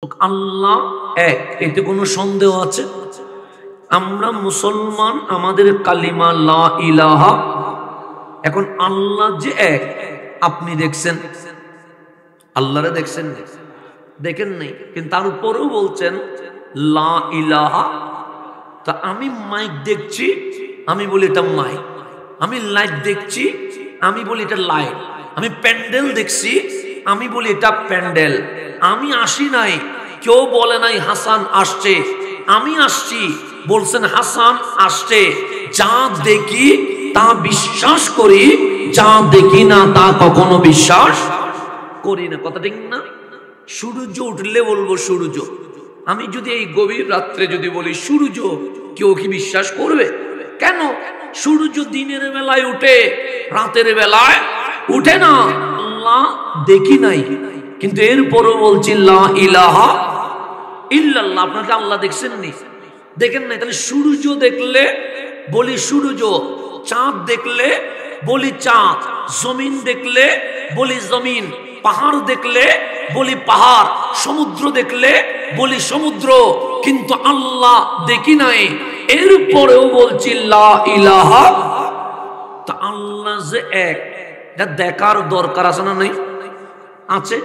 আল্লাহ এক, এতে কোনো সন্দেহ আছে? আমরা মুসলমান, আমাদের কালিমা লা ইলাহা। এখন আল্লাহ যে এক, আপনি দেখছেন? আল্লাহরে দেখছেন? দেখেন নাই, কিন্তু তার উপরেও বলছেন লা ইলাহা। তা আমি মাইক দেখছি, আমি বলি এটা মাইক। আমি লাইট দেখছি, আমি বলি এটা লাইট। আমি প্যান্ডেল দেখছি, আমি বলি এটা প্যান্ডেল। আমি আসি নাই, কেউ বলে নাই হাসান আসছে, আমি আসছি, বলছেন হাসান আসছে। যা দেখি তা বিশ্বাস করি, যা দেখি না তা কখনো বিশ্বাস করি না। কথা ঠিক না? সূর্য উঠলে বলবো সূর্য। আমি যদি এই গভীর রাত্রে যদি বলি সূর্য, কেউ কি বিশ্বাস করবে? কেন? সূর্য দিনের বেলায় উঠে, রাতের বেলায় উঠে না। আল্লাহ দেখি নাই, কিন্তু এরপরও বলছি লা ইলাহা ইল্লাল্লাহ। আপনাকে আল্লাহ দেখছেন নি? দেখেন নাই। তাহলে সূর্য দেখলে বলি সূর্য, চাঁদ দেখলে বলি চাঁদ, জমিন দেখলে বলি জমিন, পাহাড় দেখলে বলি পাহাড়, সমুদ্র দেখলে বলি সমুদ্র। কিন্তু আল্লাহ দেখি নাই, এরপরেও বলছি লা ইলাহা। তা আল্লাহ যে এক, এটা দেখার দরকার আছে না? নাই? আছে।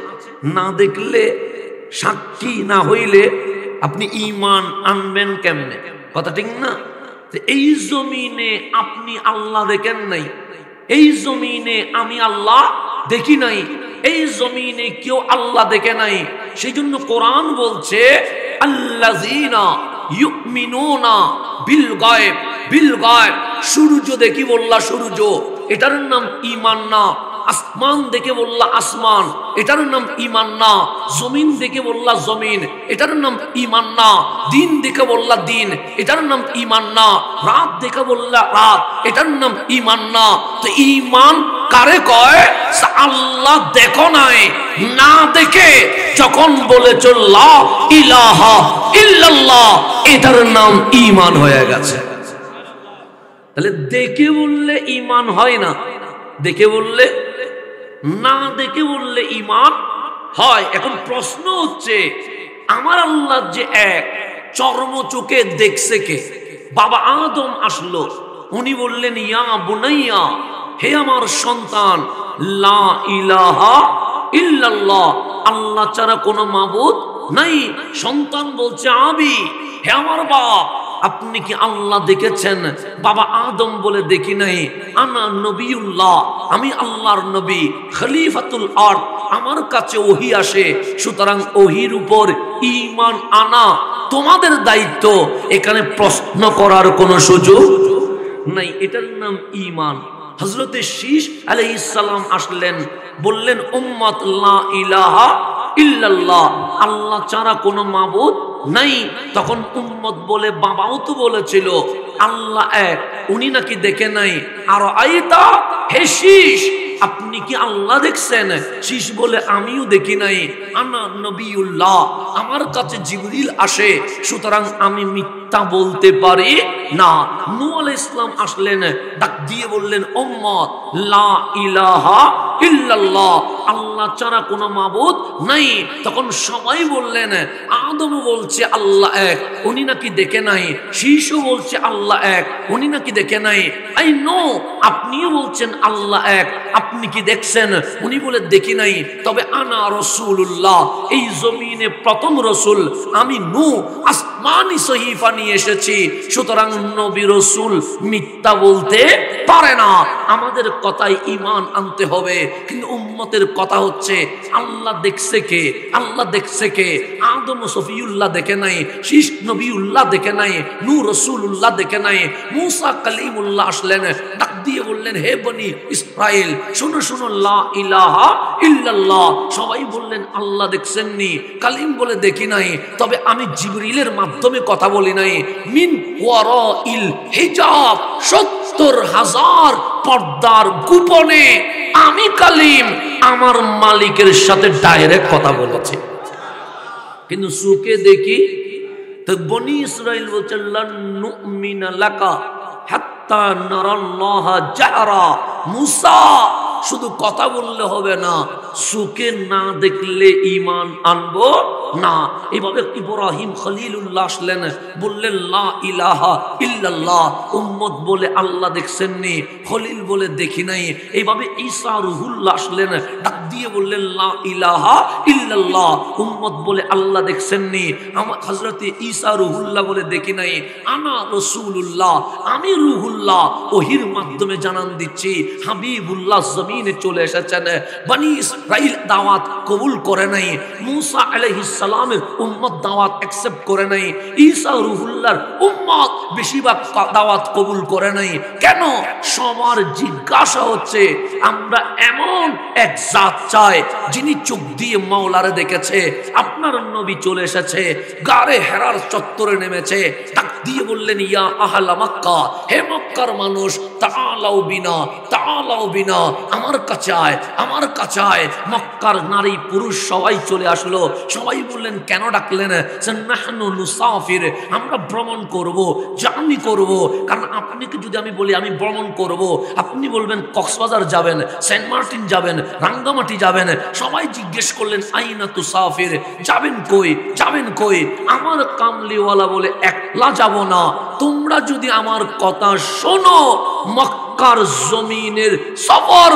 না দেখলে, সাক্ষী না হইলে আপনি ঈমান আনবেন কেমনে? কথা ঠিক না? এই জমিনে আপনি আল্লাহ দেখেন নাই, এই জমিনে আমি আল্লাহ দেখি নাই, এই জমিনে কেউ আল্লাহ দেখে নাই। সেই জন্য কোরআন বলছে আল্লাযীনা ইউমিনুনা বিল গায়ব। বিল গায়ব, সূর্য দেখি বললা সূর্য, এটার নাম ঈমান না। আসমান দেখে বললা আসমান, এটার নাম ঈমান না। জমিন দেখে বললা জমিন, এটার নাম ঈমান না। দিন দেখে বললা দিন, এটার নাম ঈমান না। রাত দেখে বললা রাত, এটার নাম ঈমান না। তো ঈমান কারে কয়? আল্লাহ দেখো নাই, না দেখে যখন বলেছ লা ইলাহা ইল্লাল্লাহ, এটার নাম ঈমান হয়ে গেছে। তাহলে দেখে বললে ঈমান হয় না, দেখে বললে, না দেখে বললে ঈমান হয়। এখন প্রশ্ন হচ্ছে, আমার আল্লাহ যে এক, চর্ম চোখে দেখছে কে? বাবা আদম আসলো, উনি বললেন ইয়া বুনাইয়া, হে আমার সন্তান, লা ইলাহা ইল্লাল্লাহ, আল্লাহ ছাড়া কোনো মাবুদ নাই। সন্তান বলছে আবি, হে আমার বাপ, আপনি কি আল্লাহ দেখেছেন? বাবা আদম বলে দেখি নাই। আনা নবিউল্লাহ, আমি আল্লাহর নবী, খলিফাতুল আরদ, আমার কাছে ওহী আসে, সুতরাং ওহীর উপর ঈমান আনা তোমাদের দায়িত্ব। এখানে প্রশ্ন করার কোনো সুযোগ নাই, এটার নাম ঈমান। হযরতে শীশ আলাইহিস সালাম আসলেন, বললেন উম্মত লা ইলাহা ইল্লাল্লাহ, আল্লাহ ছাড়া কোনো মাবুদ নাই। তখন উম্মত বলে, বাবাও তো বলেছিল আল্লাহ এক, উনি নাকি দেখে নাই। আর আইতা, হে শীশ, আপনি কি আল্লাহ দেখছেন? শীশ বলে আমিও দেখি নাই। আনা নবিউল্লাহ, আমার কাছে জিবরিল আসে, সুতরাং আমি মিথ্যা বলতে পারি না। নূহ আলাইহিস সালাম আসলেন, ডাক দিয়ে বললেন উম্মত লা ইলাহা ইল্লাল্লাহ, আল্লাহ ছাড়া কোনো মাবুদ নাই। তখন সবাই বললেন, আদম বলছে আল্লাহ এক, উনি নাকি দেখে নাই। শীশও বলছে আল্লাহ এক, উনি নাকি দেখে নাই। আই নো, আপনিও বলছেন আল্লাহ এক, আপনি কি দেখছেন? উনি বলে দেখি নাই। তবে আনা রাসূলুল্লাহ, এই জমিনে প্রথম রাসূল আমি নূহ, আসমানি সহিফা নিয়ে এসেছি, সুতরাং নবী রাসূল মিথ্যা বলতে পারে না। আমাদের কথায় ঈমান আনতে হবে। কিন্তু উম্মতের কথা হচ্ছে আল্লাহ দেখছে কে? আল্লাহ দেখছে কে? আদম সফিউল্লাহ দেখে নাই, শীশ নবিউল্লাহ দেখে নাই, নূহ রাসূলুল্লাহ দেখে নাই। মূসা কালিমুল্লাহ আসলেন, ডাক দিয়ে বললেন হে বনি ইসরাইল, শোনো শোনো, লা ইলাহা ইল্লাল্লাহ। সবাই বললেন আল্লাহ দেখছেন নি? কালিম বলে দেখি নাই, তবে আমি জিবরিলের মাধ্যমে কথা বলি নাই। মিন ওয়ারাইল হিজাব, ৭০,০০০ পর্দার গোপনে আমি কালিম আমার মালিকের সাথে ডাইরেক্ট কথা বলেছি। কিন্তু সুকে দেখি তো বনি ইসরাইল বলছে লান নুমিনা লাকা হাত্তা নারাল্লাহা জাহরা। মুসা, শুধু কথা বললে হবে না, চোখে না দেখলে ঈমান আনবো না। এভাবে ইব্রাহিম খলিলুল্লাহ আসলেন, বললেন লা ইলাহা ইল্লাল্লাহ। উম্মত বলে আল্লাহ দেখছেন নি, খলিল বলে দেখি নাই। এইভাবে ঈসা রুহুল্লাহ আসলেন, ডাক দিয়ে বললেন লা ইলাহা ইল্লাল্লাহ। উম্মত বলে আল্লাহ দেখছেন নি, আমার হযরতে ঈসা রুহুল্লাহ বলে দেখি নাই। আনা রাসূলুল্লাহ, আমি রুহুল্লাহ, ওহির মাধ্যমে জানান দিচ্ছি হাবিবুল্লাহ জমিনে চলে এসেছেন। বনি ইসরাইল দাওয়াত কবুল করে নাই, মুসা আলাইহিস সালামের উম্মত দাওয়াত অ্যাকসেপ্ট করে নাই, ঈসা রুহুল্লাহর উম্মত বেশিরভাগ দাওয়াত কবুল করে নাই। কেন? সবার জিজ্ঞাসা হচ্ছে আমরা এমন এক জাত চাই যিনি চোখ দিয়ে মাওলারে দেখেছে। আপনার নবী চলে এসেছে, গারে হেরার চত্বরে নেমেছে, ডাক দিয়ে বললেন ইয়া আহলা মক্কা, হে মক্কার মানুষ, তাআলাউ বিনা, তাআলাউ বিনা, আমার কাছে আয়, আমার কাছে আয়। মক্কার নারী পুরুষ সবাই চলে আসলো। সবাই বললেন কেন ডাকলেন? নাহনু নুসাফির, আমরা ভ্রমণ করব, জার্নি করব। কারণ আপনাকে যদি আমি বলি আমি ভ্রমণ করব, আপনি বলবেন কক্সবাজার যাবেন, সেন্ট মার্টিন যাবেন, রাঙ্গামাটি যাবেন। সবাই জিজ্ঞেস করলেন আইনা তুসাফির, যাবেন কই, যাবেন কই? আমার কামলিওয়ালা বলে একলা যাব না, তোমরা যদি আমার কথা শোনো, মক্কার জমিনের সফর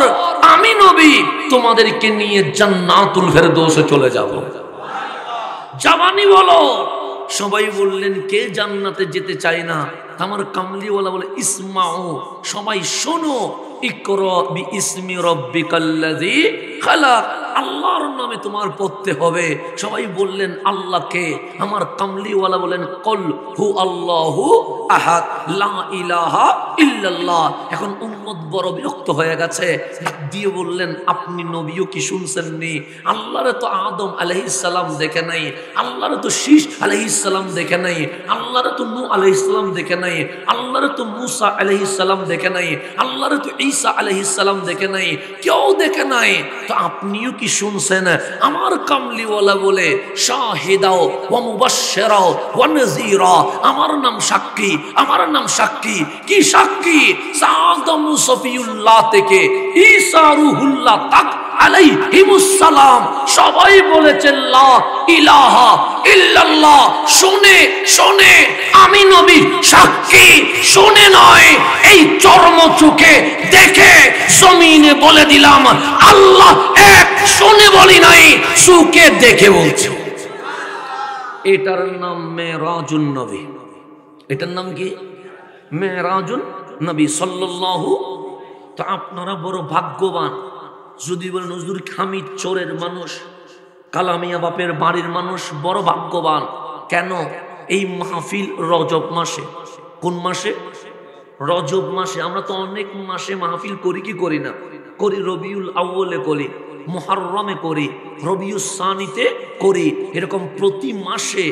আমি নবী তোমাদেরকে নিয়ে জান্নাতুল ফেরদৌসে চলে যাব। জাবানি বলো। সবাই বললেন কে জান্নাতে যেতে চায় না? আমার কামলিওয়ালা বলে ইসমাউ, সবাই শোনো, ইকরা বিইসমি রাব্বিকাল্লাযী খালাক, আল্লাহর নামে তোমার পড়তে হবে। সবাই বললেন আল্লাহকে। আমার কামলিওয়ালা বলেন কল হু আল্লাহু আহাদ লা ইলাহা ইল্লাল্লাহ। এখন উম্মত বড় বিরক্ত হয়ে গেছে, ডাক দিয়ে বললেন আপনি নবীও কি শুনছেন নি? আল্লাহরে তো আদম আলাইহিস সালাম দেখে নাই, আল্লাহরে তো শীশ আলাইহিস সালাম দেখে নাই, আল্লাহরে তো নূহ আলাইহিস সালাম দেখে নাই, আল্লাহরে তো মূসা আলাইহিস সালাম দেখে নাই, আল্লাহরে তো ঈসা আলাইহিস সালাম দেখে নাই, কেউ দেখে নাই, তো আপনিও কি শুনছেন? আমার কামলিওয়ালা বলে শাহিদাও ওয়া মুবাশশিরাও ওয়া নাযীরা, আমার নাম সাক্ষী, আমার নাম সাক্ষী। কি সাক্ষী? আদম সফিউল্লাহ থেকে ঈসা রূহুল্লাহ তাক আলাইহিমুস সালাম সবাই বলেছেন লা ইলাহা ইল্লাল্লাহ। শুনে শুনে আমি নবী সাক্ষী, শুনে নয় এই চর্ম চোখে দেখে জমিনে বলে দিলাম আল্লাহ এক। শুনে বলি নাই, চোখে দেখে বলছি। এটার নাম মেরাজুন নবী। এটার নাম কি? মেরাজুন নবী সাল্লাল্লাহু। তো আপনারা বড় ভাগ্যবান। যদি বলেন হুজুর খামিদ চোরের মানুষ, কালামিয়া বাপের বাড়ির মানুষ বড় ভাগ্যবান। কেন? এই মাহফিল রজব মাসে। কোন মাসে? রজব মাসে। আমরা তো অনেক মাসে মাহফিল করি কি করি না? করি। রবিউল আউয়ালে করি, মুহররমে করি, রবিউস সানিতে করি। এরকম প্রতি মাসে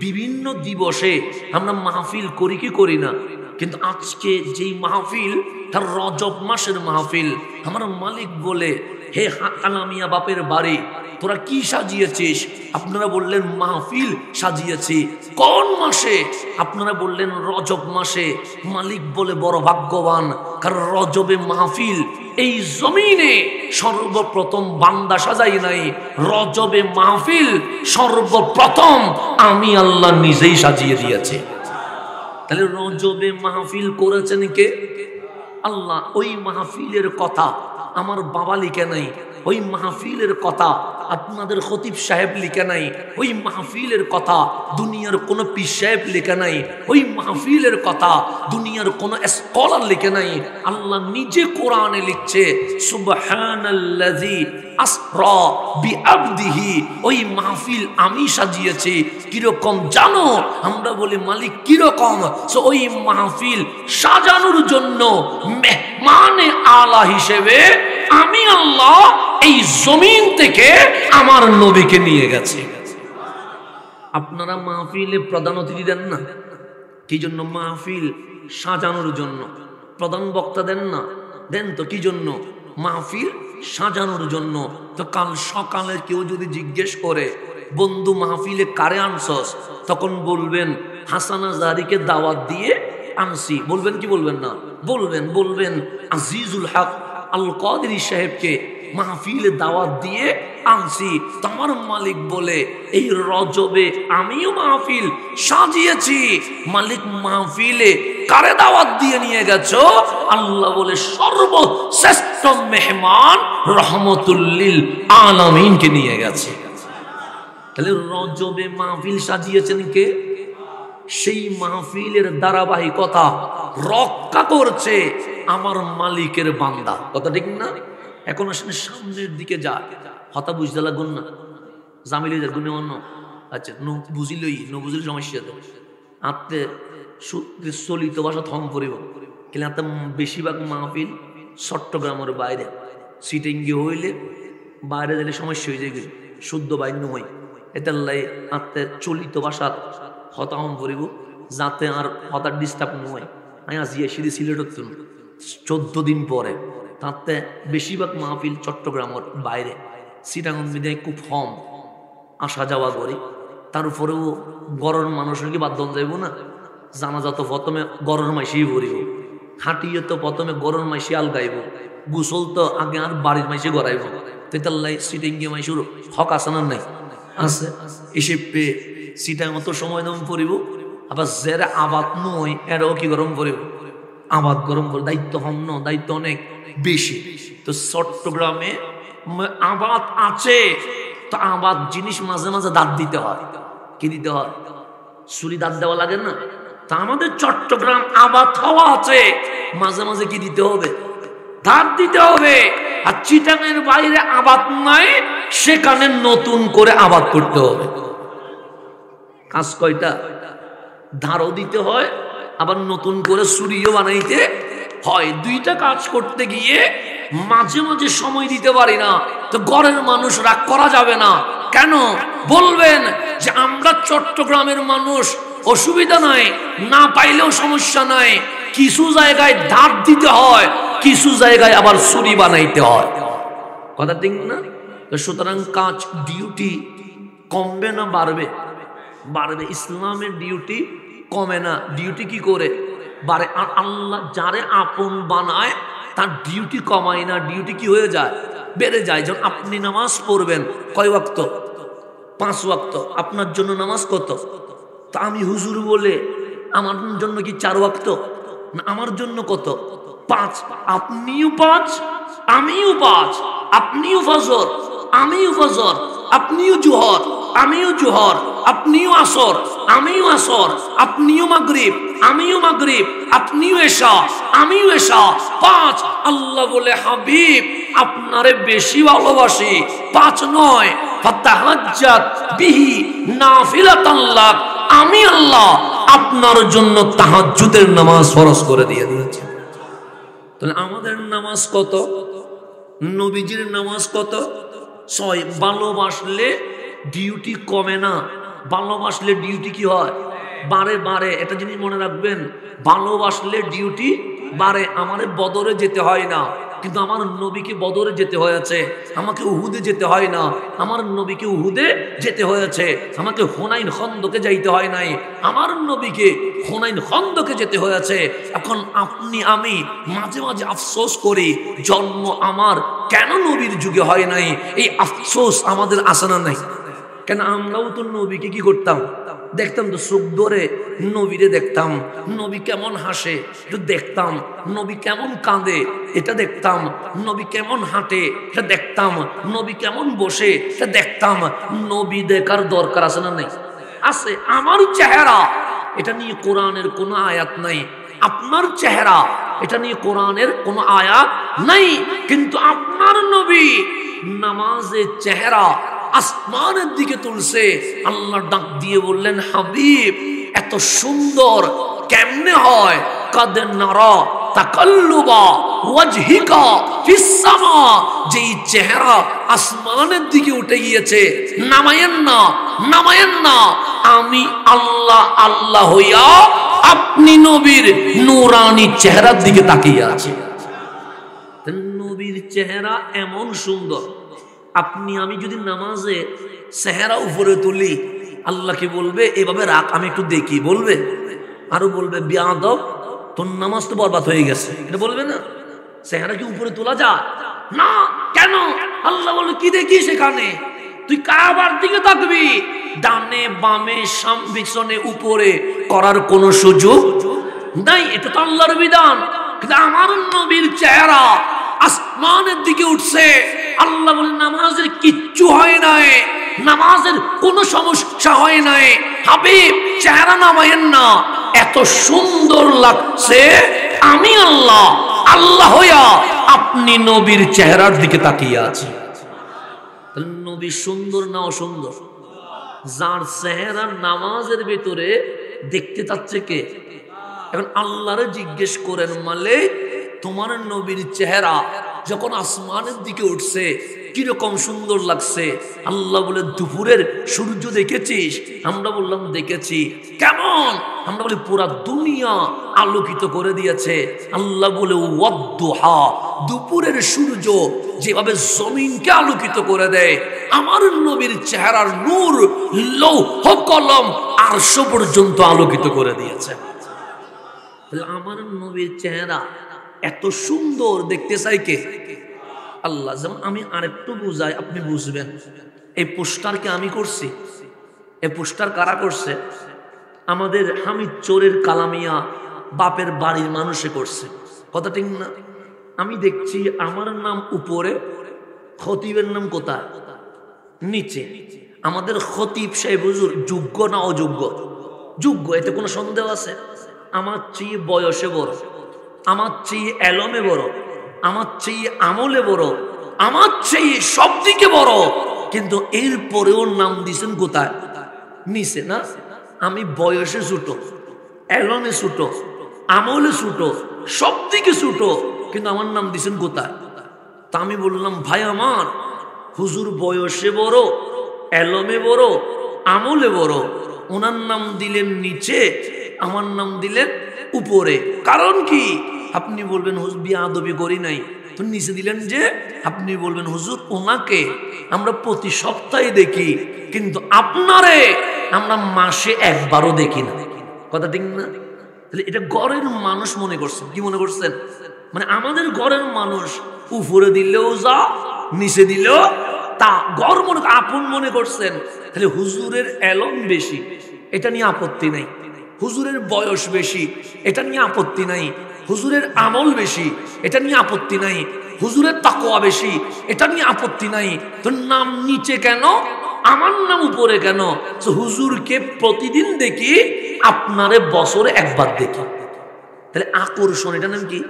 বিভিন্ন দিবসে আমরা মাহফিল করি কি করি না? কিন্তু আজকে যেই মাহফিল, তার রজব মাসের মাহফিল। আমার মালিক বলে হে কালামিয়া বাপের বাড়ি, তোরা কি সাজিয়েছিস? আপনারা বললেন মাহফিল সাজিয়েছি। কোন মাসে? আপনারা বললেন রজব মাসে। মালিক বলে বড় ভাগ্যবান, কারণ রজবে মাহফিল এই জমিনে সর্বপ্রথম বান্দা সাজাই নাই। রজবে মাহফিল সর্বপ্রথম আমি আল্লাহ নিজেই সাজিয়ে দিয়েছি। তাহলে রজবে মাহফিল করেছেন কে? আল্লাহ। ওই মাহফিলের কথা আমার বাবা লিখে নাই, ওই মাহফিলের কথা আপনাদের খতিব সাহেব লিখে নাই, ওই মাহফিলের কথা দুনিয়ার কোনো পীর সাহেব লিখে নাই, ওই মাহফিলের কথা দুনিয়ার কোনো স্কলার লিখে নাই। আল্লাহ নিজে কোরআনে লিখছে সুবহানাল্লাযী আসরা বিআবদিহি। ওই মাহফিল আমি সাজিয়েছি। কিরকম জানো? আমরা বলি মালিক কিরকম? ওই মাহফিল সাজানোর জন্য মেহমানে আলা হিসেবে আমি আল্লাহ এই জমিন থেকে আমার নবীকে নিয়ে গেছে। আপনারা মাহফিলে প্রধান অতিথি দেন না? কি জন্য? মাহফিল সাজানোর জন্য। প্রধান বক্তা দেন না? দেন তো কি জন্য? মাহফিল সাজানোর জন্য। তো কাল সকালে কেউ যদি জিজ্ঞেস করে বন্ধু মাহফিলে কারে আনছস, তখন বলবেন হাসান আজহারীকে দাওয়াত দিয়ে আনছি। বলবেন কি বলবেন না? বলবেন। বলবেন আজিজুল হক আল কাদেরী সাহেবকে মাহফিলে দাওয়াত দিয়ে আনছি। তোমার মালিক বলে এই রজবে আমিও মাহফিল সাজিয়েছি। মালিক মাহফিলে কারে দাওয়াত দিয়ে নিয়ে গেছো? আল্লাহ বলে সর্বশ্রেষ্ঠ মেহমান রহমতুল লিল আলামিনকে নিয়ে গেছে। তাহলে রজবে মাহফিল সাজিয়েছেন কে? সেই মাহফিলের ধারাবাহিকতা রক্ষা করছে আমার মালিকের বান্দা। কথা ঠিক না? এখন আসলে সামনের দিকে যা হতা বুঝতে লাগুন না, জামিলিদের গুণে অন্য আচ্ছা বুঝিলই ন বুঝিল সমস্যা তো আত্মে চলিত ভাষা থম পড়িব। কিন্তু আত্ম বেশিরভাগ মাহফিল চট্টগ্রামের বাইরে সিটিংগি হইলে বাইরে দিলে সমস্যা হয়ে যায়, শুদ্ধ বাইন্য হই। এটার লাই আত্মে চলিত ভাষার হতাহম করিব যাতে আর হতার ডিস্টার্ব নয়। আমি আসিয়া সিঁড়ি সিলেট 14 দিন পরে, তাতে বেশিরভাগ মাহফিল চট্টগ্রামের বাইরে সিটাগঞ্জ মিডিয়ায় খুব কম আসা যাওয়া করি। তার উপরেও গড়ের মানুষের কি বাদ যাইব না? জানাজা তো প্রথমে গড়ের মাইসেই ভরিব, হাঁটিয়ে তো প্রথমে গড়ের মাইসে আল গাইব, গোসল তো আগে আর বাড়ির মাইসে গড়াইব। তেতাল্লাই সিটিং গিয়ে মাইসুর হক আছে না নাই? আছে। এসে পেয়ে সিটার মতো সময় দম পড়িব। আবার যারা আবাদ নয় এরাও কি গরম পড়িব? আবাদ গরম করে দায়িত্ব হম ন, দায়িত্ব অনেক বেশি। তো চট্টগ্রামে আবাদ আছে, তো আবাদ জিনিস মাঝে মাঝে দাঁত দিতে হয়। কি দিতে হয়? ছুরি দাঁত দেওয়া লাগে না? তা আমাদের চট্টগ্রাম আবাদ হওয়া আছে, মাঝে মাঝে কি দিতে হবে? দাঁত দিতে হবে। আর চিটাঙের বাইরে আবাদ নাই, সেখানে নতুন করে আবাদ করতে হবে। কাজ কয়টা? ধারও দিতে হয়, আবার নতুন করে ছুরিও বানাইতে হয়। দুইটা কাজ করতে গিয়ে মাঝে মাঝে সময় দিতে পারি না। তো ঘরের মানুষ রাগ করা যাবে না। কেন বলবেন যে আমরা চট্টগ্রামের মানুষ, অসুবিধা নাই, না পাইলেও সমস্যা নাই। কিছু জায়গায় ধার দিতে হয়, কিছু জায়গায় আবার ছুরি বানাইতে হয়। কথা ঠিক না? সুতরাং কাজ ডিউটি কমবে না বাড়বে? বাড়বে। ইসলামের ডিউটি কমে না, ডিউটি কি করে বাড়ে। আর আল্লাহ যারে আপন বানায় তার ডিউটি কমায় না, ডিউটি কি হয়ে যায়? বেড়ে যায়। যখন আপনি নামাজ পড়বেন কয় ওয়াক্ত? 5 ওয়াক্ত। আপনার জন্য নামাজ কত? তা আমি হুজুর বলে আমার জন্য কি 4 ওয়াক্ত? না, আমার জন্য কত? 5। আপনিও 5, আমিও 5। আপনিও ফজর, আমিও ফজর। আপনিও জোহর, আমিও জোহর। আপনিও আসর, আমিও আসর। আপনিও মাগরিব, আমিও মাগরিব। আপনিও এশা, আমিও এশা। 5। আল্লাহ বলে হাবিব আপনারে বেশি ভালোবাসি, 5 নয়। ফাতাহাজ্জাত বিহি নাফিলাতান লাক। আমি আল্লাহ আপনার জন্য তাহাজ্জুদের নামাজ ফরজ করে দিয়ে দিয়েছি। তাহলে আমাদের নামাজ কত? নবীজির নামাজ কত? 6। ভালোবাসলে ডিউটি কমে না, ভালোবাসলে ডিউটি কি হয়? বাড়ে বাড়ে। এটা জিনিস মনে রাখবেন, ভালোবাসলে ডিউটি বাড়ে। আমারে বদরে যেতে হয় না, কিন্তু আমার নবীকে বদরে যেতে হয়েছে। আমাকে উহুদে যেতে হয় না, আমার নবীকে উহুদে যেতে হয়েছে। আমাকে হুনাইন খন্দকে যাইতে হয় নাই, আমার নবীকে হুনাইন খন্দকে যেতে হয়েছে। এখন আপনি আমি মাঝে মাঝে আফসোস করি, জন্ম আমার কেন নবীর যুগে হয় নাই। এই আফসোস আমাদের আসে না নাই? কেন আমরাও তো নবীকে কি করতাম? দেখতাম তো, চোখ ধরে নবীরে দেখতাম। নবী কেমন হাসে একটু দেখতাম, নবী কেমন কাঁদে এটা দেখতাম, নবী কেমন হাঁটে এটা দেখতাম, নবী কেমন বসে এটা দেখতাম। নবী দেখার দরকার আছে না নাই? আছে। আমার চেহারা, এটা নিয়ে কোরআনের কোনো আয়াত নাই। আপনার চেহারা, এটা নিয়ে কোরআনের কোনো আয়াত নাই। কিন্তু আপনার নবী নামাজের চেহারা আসমানের দিকে তুলছে। আল্লাহ ডাক দিয়ে বললেন, হাবিব এত সুন্দর কেমনে হয়? কাদ নারা তাকাল্লুবা ওয়াজহিকা ফিস সামা। যেই চেহারা আসমানের দিকে উঠে গিয়েছে, নামায়েন না, নামায়েন না। আমি আল্লাহ আল্লাহ হইয়া আপনি নবীর নূরানি চেহারার দিকে তাকিয়ে আছি। নবীর চেহারা এমন সুন্দর, আপনি আমি যদি নামাজে চেহারা উপরে তুলি, আল্লাহ কি বলবে? এভাবে রাখ, আমি একটু দেখি। বলবে? আরো বলবে বিয়াদব তোর নামাজ তো বরবাদ হয়ে গেছে, এটা বলবে না? চেহারা কি উপরে তোলা যায়? না, কেন? আল্লাহ বলে কি দেখি সেখানে? তুই কাবার দিকে তাকবি, ডানে বামে সামনে পিছনে উপরে করার কোন সুযোগ নাই। এটা তো আল্লাহর বিধান। কিন্তু আমার নবীর চেহারা আসমানের দিকে উঠছে। আল্লাহ বলে নামাজের কিচ্ছু হয় নাই, নামাজের কোনো সমস্যা হয় নাই। হাবিব চেহারা নামায়েন না, এত সুন্দর লাগছে। আমি আল্লাহ, আল্লাহ হইয়া আপনি নবীর চেহারার দিকে তাকিয়ে আছে। নবী সুন্দর না অসুন্দর? যার চেহারা নামাজের ভিতরে দেখতে চাচ্ছে কে? এখন আল্লাহরে জিজ্ঞেস করেন, মালিক তোমার নবীর চেহারা যখন আসমানের দিকে উঠছে কিরকম সুন্দর লাগছে? আল্লাহ বলে দুপুরের সূর্য দেখেছিস? আমরা বললাম দেখেছি। কেমন? আমরা বলি পুরা দুনিয়া আলোকিত করে দিয়েছে। আল্লাহ বলে ওয়াদ্দুহা, দুপুরের সূর্য যেভাবে জমিনকে আলোকিত করে দেয়, আমার নবীর চেহারার নূর লৌহ কলম আরশ পর্যন্ত আলোকিত করে দিয়েছে। আমার নবীর চেহারা এত সুন্দর দেখতে চাই কে? আল্লাহ। যেমন আমি আরেকটু বুঝাই, আপনি বুঝবেন। এই পোস্টারকে আমি করছি। এই পোস্টার কারা করছে? আমাদের হামিদ চোরের কালামিয়া বাপের বাড়ির মানুষে করছে। কথা ঠিক না? আমি দেখছি আমার নাম উপরে, খতিবের নাম কোথায়? নিচে। আমাদের খতিব সাহেব হুজুর যোগ্য না অযোগ্য? যোগ্য, এতে কোনো সন্দেহ আছে? আমার চেয়ে বয়সে বড়, আমার চেয়ে এলমে বড়, আমার চেয়ে আমলে বড়, আমার চেয়ে সব দিকে বড়, কিন্তু এরপরেও নাম দিছেন কোথায়? নিচে না? আমি বয়সে ছোট, এলমে ছোট, আমলে ছোট, সব দিকে ছোট, কিন্তু আমার নাম দিছেন কোথায়? তা আমি বললাম, ভাই আমার, হুজুর বয়সে বড়, এলমে বড়, আমলে বড়, ওনার নাম দিলেন নিচে, আমার নাম দিলেন উপরে। কারণ কি? আপনি বলবেন হুজুর বিয়াদবি করি নাই, তো নিচে দিলেন যে? আপনি বলবেন হুজুর ওনাকে আমরা প্রতি সপ্তাহে দেখি, কিন্তু আপনারে আমরা মাসে একবারও দেখি না। কথা ঠিক না? তাহলে এটা ঘরের মানুষ মনে করছেন। কি মনে করছেন? মানে আমাদের ঘরের মানুষ উপরে দিলেও যা, নিচে দিলেও তা, ঘর মনে আপন মনে করছেন। তাহলে হুজুরের এলম বেশি, এটা নিয়ে আপত্তি নাই। হুজুরের বয়স বেশি, এটা নিয়ে আপত্তি নাই। হুজুরের আমল বেশি, এটা নিয়ে আপত্তি নাই। হুজুরের তাকওয়া বেশি, এটা নিয়ে আপত্তি নাই। তো নাম নিচে কেন, আমার নাম উপরে কেন? হুজুরকে প্রতিদিন দেখি, আপনারে বছরে একবার দেখি। তাহলে আকর্ষণ, এটা নাম কি?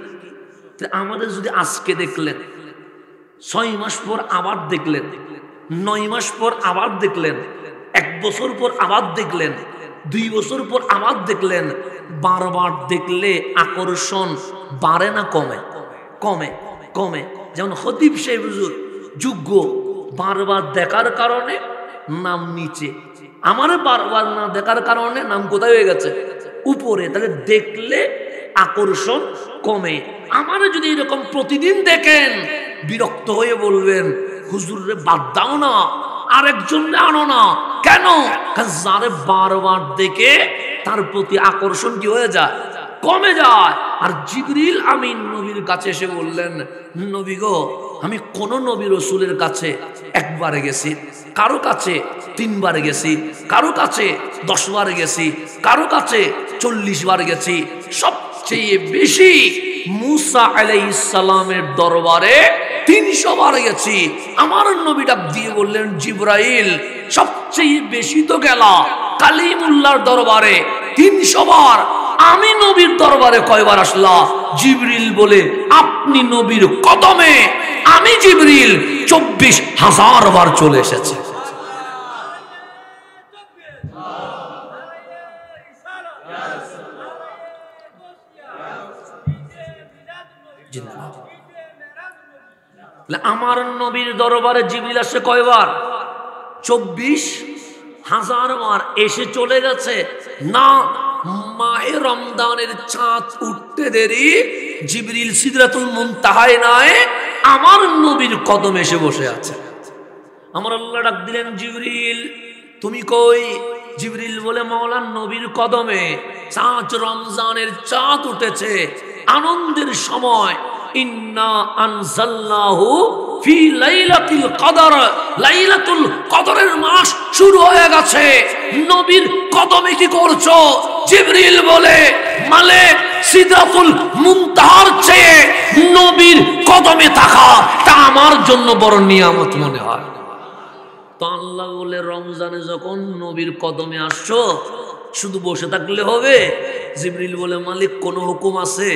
আমাদের যদি আজকে দেখলেন, 6 মাস পর আবার দেখলেন, 9 মাস পর আবার দেখলেন, 1 বছর পর আবার দেখলেন, 2 বছর পর আবার দেখলেন, বারবার দেখলে আকর্ষণ বাড়ে না কমে? কমে, কমে। যেমন খতিব সাহেব হুজুর যোগ্য, বারবার দেখার কারণে নাম নিচে, আমার বারবার না দেখার কারণে নাম কোথায় হয়ে গেছে? উপরে। তাহলে দেখলে আকর্ষণ কমে। আমারে যদি এরকম প্রতিদিন দেখেন, বিরক্ত হয়ে বলবেন হুজুরে বাদ দাও না, আরেকজন আনো না। কেন? যারে বারবার দেখে তার প্রতি আকর্ষণ কি হয়ে যায়? কমে যায়। আর জিবরিল আমিন নবীর কাছে এসে বললেন, নবী গো, আমি কোন নবী রাসূলের কাছে একবারে গেছি, কারো কাছে 3 বার গেছি, কারো কাছে 10 বার গেছি, কারো কাছে 40 বার গেছি, সবচেয়ে বেশি মুসা আলাইহিস সালামের দরবারে 300 বার গেছি। আমার নবী ডাক দিয়ে বললেন, জিবরাইল সবচেয়ে বেশি তো গেলা কালিমুল্লাহর দরবারে 300 বার, আমি নবীর দরবারে কয়বার আসলা? জিবরিল বলে, আপনি নবীর কদমে আমি জিবরিল 24,000 বার চলে এসেছে। আমার নবীর দরবারে জিবরিল আসে কয়বার? 24,000 বার এসে চলে গেছে। না, মাহে রমজানের চাঁদ উঠতে দেরি, জিবরিল সিদরাতুল মুনতাহায় নাই, আমার নবীর কদমে এসে বসে আছে। আমার আল্লাহ ডাক দিলেন, জিবরিল তুমি কই? জিবরিল বলে, মাওলানা নবীর কদমে। চাঁদ, রমজানের চাঁদ উঠেছে, আনন্দের সময়, ইন্না আনজালনাহু ফি লাইলাতুল কদর, লাইলাতুল কদরের মাস শুরু হয়ে গেছে। নবীর কদমে কি করছো? জিবরিল বলে মালিক সিদরাতুল মুনতাহার চেয়ে নবীর কদমে থাকা তা আমার জন্য বড় নিয়ামত মনে হয়। তো আল্লাহ বলে রমজানে যখন নবীর কদমে আসছো শুধু বসে থাকলে হবে? জিবরিল বলে মালিক কোন হুকুম আছে?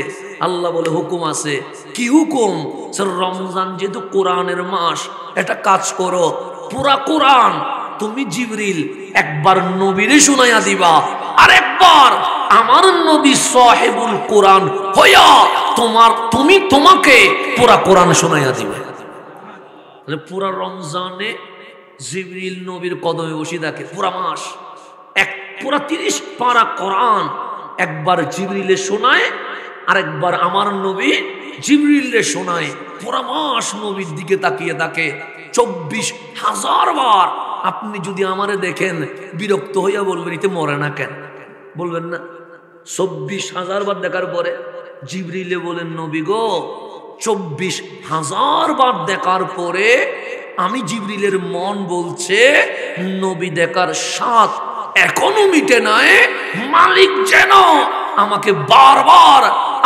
আল্লাহ বলে হুকুম আছে। কি হুকুম? স্যার রমজান যেহেতু কোরআনের মাস, একটা কাজ করো, পুরা কোরআন তুমি জিবরিল একবার নবীরে শোনাইয়া দিবা, আর একবার আমার নবী সাহেবুল কোরআন হইয়া তোমাকে পুরা কোরআন শোনাইয়া দিবে। পুরা রমজানে জিবরিল নবীর কদমে বসে থাকে পুরা মাস, পুরা 30 পারা কোরআন একবার জিবরিলে শোনায়, আর একবার আমার নবী জিবরিলে শোনায়। পুরা মাস নবীর দিকে তাকিয়ে থাকে 24,000 বার। আপনি যদি আমারে দেখেন বিরক্ত হইয়া বলবেন এতে মরে না কেন? বলবেন না? 24,000 বার দেখার পরে জিবরিলে বলেন নবী গো 24,000 বার দেখার পরে আমি জিবরিলের মন বলছে নবী দেখার স্বাদ এখনো মিটে নাই, মালিক যেন আমাকে বারবার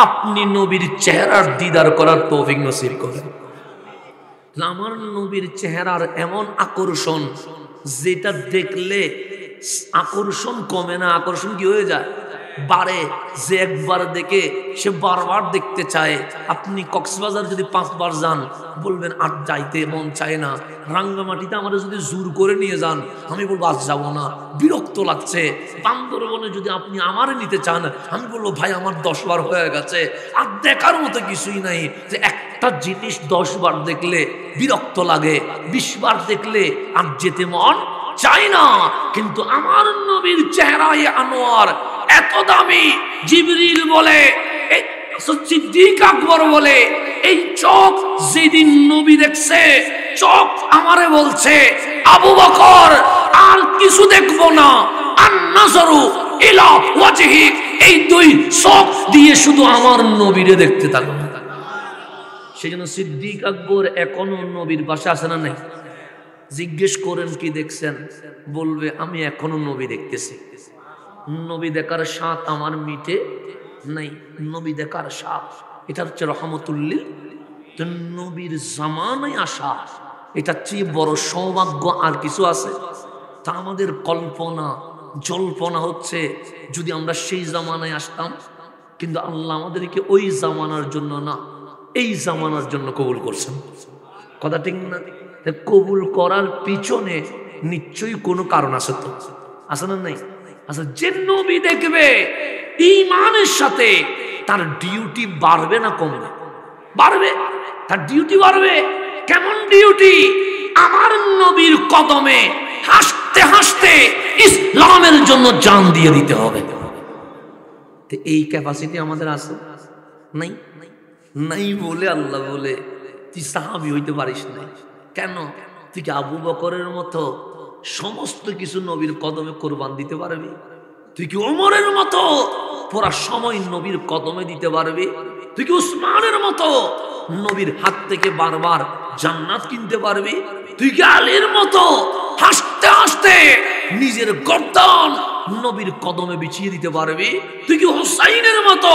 আপনি নবীর চেহারার দিদার করার তৌফিক নসিব করেন। আমার নবীর চেহারার এমন আকর্ষণ, যেটা দেখলে আকর্ষণ কমে না, আকর্ষণ কি হয়ে যায়? বাড়ে। যে একবার দেখে সে বারবার দেখতে চায়। আপনি কক্সবাজার যদি 5 বার যান বলবেন আর যাইতে মন চায় না। রাঙ্গামাটিতে আমরা যদি জোর করে নিয়ে যান আমি বলবো আজ যাবো না, বিরক্ত লাগছে। বান্দরবনে যদি আপনি আমারে নিতে চান আমি বলবো ভাই আমার 10 বার হয়ে গেছে। আর দেখার মতো কিছুই নাই। যে একটা জিনিস 10 বার দেখলে বিরক্ত লাগে, 20 বার দেখলে আর যেতে মন চাই না। কিন্তু আমার নবীর চেহারায় আনোয়ার এত দামি, জিবরিল বলে, সিদ্দিক আকবর বলে এই চোখ যেদিন নবী দেখছে চোখ আমারে বলছে আবু বকর আর কিছু দেখবো না, আন-নাযরু ইলা ওয়াজহি, এই 2 চোখ দিয়ে শুধু আমার নবীরে দেখতে থাকো। সেজন্য সিদ্দিক আকবর এখনো নবীর পাশে আছে না নাই? জিজ্ঞেস করেন কি দেখছেন? বলবে আমি এখনো নবী দেখতেছি। নবী দেখার স্বাদ আমার মিটে নাই। নবী দেখার স্বাদ এটা হচ্ছে রহমতুল্লিল। নবীর জামানায় আসা এটা চেয়ে বড় সৌভাগ্য আর কিছু আছে? তা আমাদের কল্পনা জল্পনা হচ্ছে যদি আমরা সেই জামানায় আসতাম। কিন্তু আল্লাহ আমাদেরকে ওই জামানার জন্য না, এই জামানার জন্য কবুল করছেন। কথা ঠিক না? কবুল করার পিছনে নিশ্চয়ই কোনো কারণ আছে। তো আছে না? নাই? আচ্ছা, যে নবী দেখবে ঈমানের সাথে তার ডিউটি বাড়বে না কমবে? বাড়বে। তার ডিউটি বাড়বে। কেমন ডিউটি? আমার নবীর কদমে হাসতে হাসতে ইসলামের জন্য জান দিয়ে দিতে হবে। তো এই ক্যাপাসিটি আমাদের আছে? নাই। নাই বলে আল্লাহ বলে তুই সাহাবী হইতে পারিস না। কেন? তুই কি আবু বকরের মতো সমস্ত কিছু নবীর কদমে কোরবান দিতে পারবি? তুই কি ওমরের মতো পুরা সময় নবীর কদমে দিতে পারবি? তুই কি উসমানের মতো নবীর হাত থেকে বারবার জান্নাত কিনতে পারবি? তুই কি আলীর মতো হাসতে হাসতে নিজের গর্দান নবীর কদমে বিছিয়ে দিতে পারবি? তুই কি হুসাইনের মতো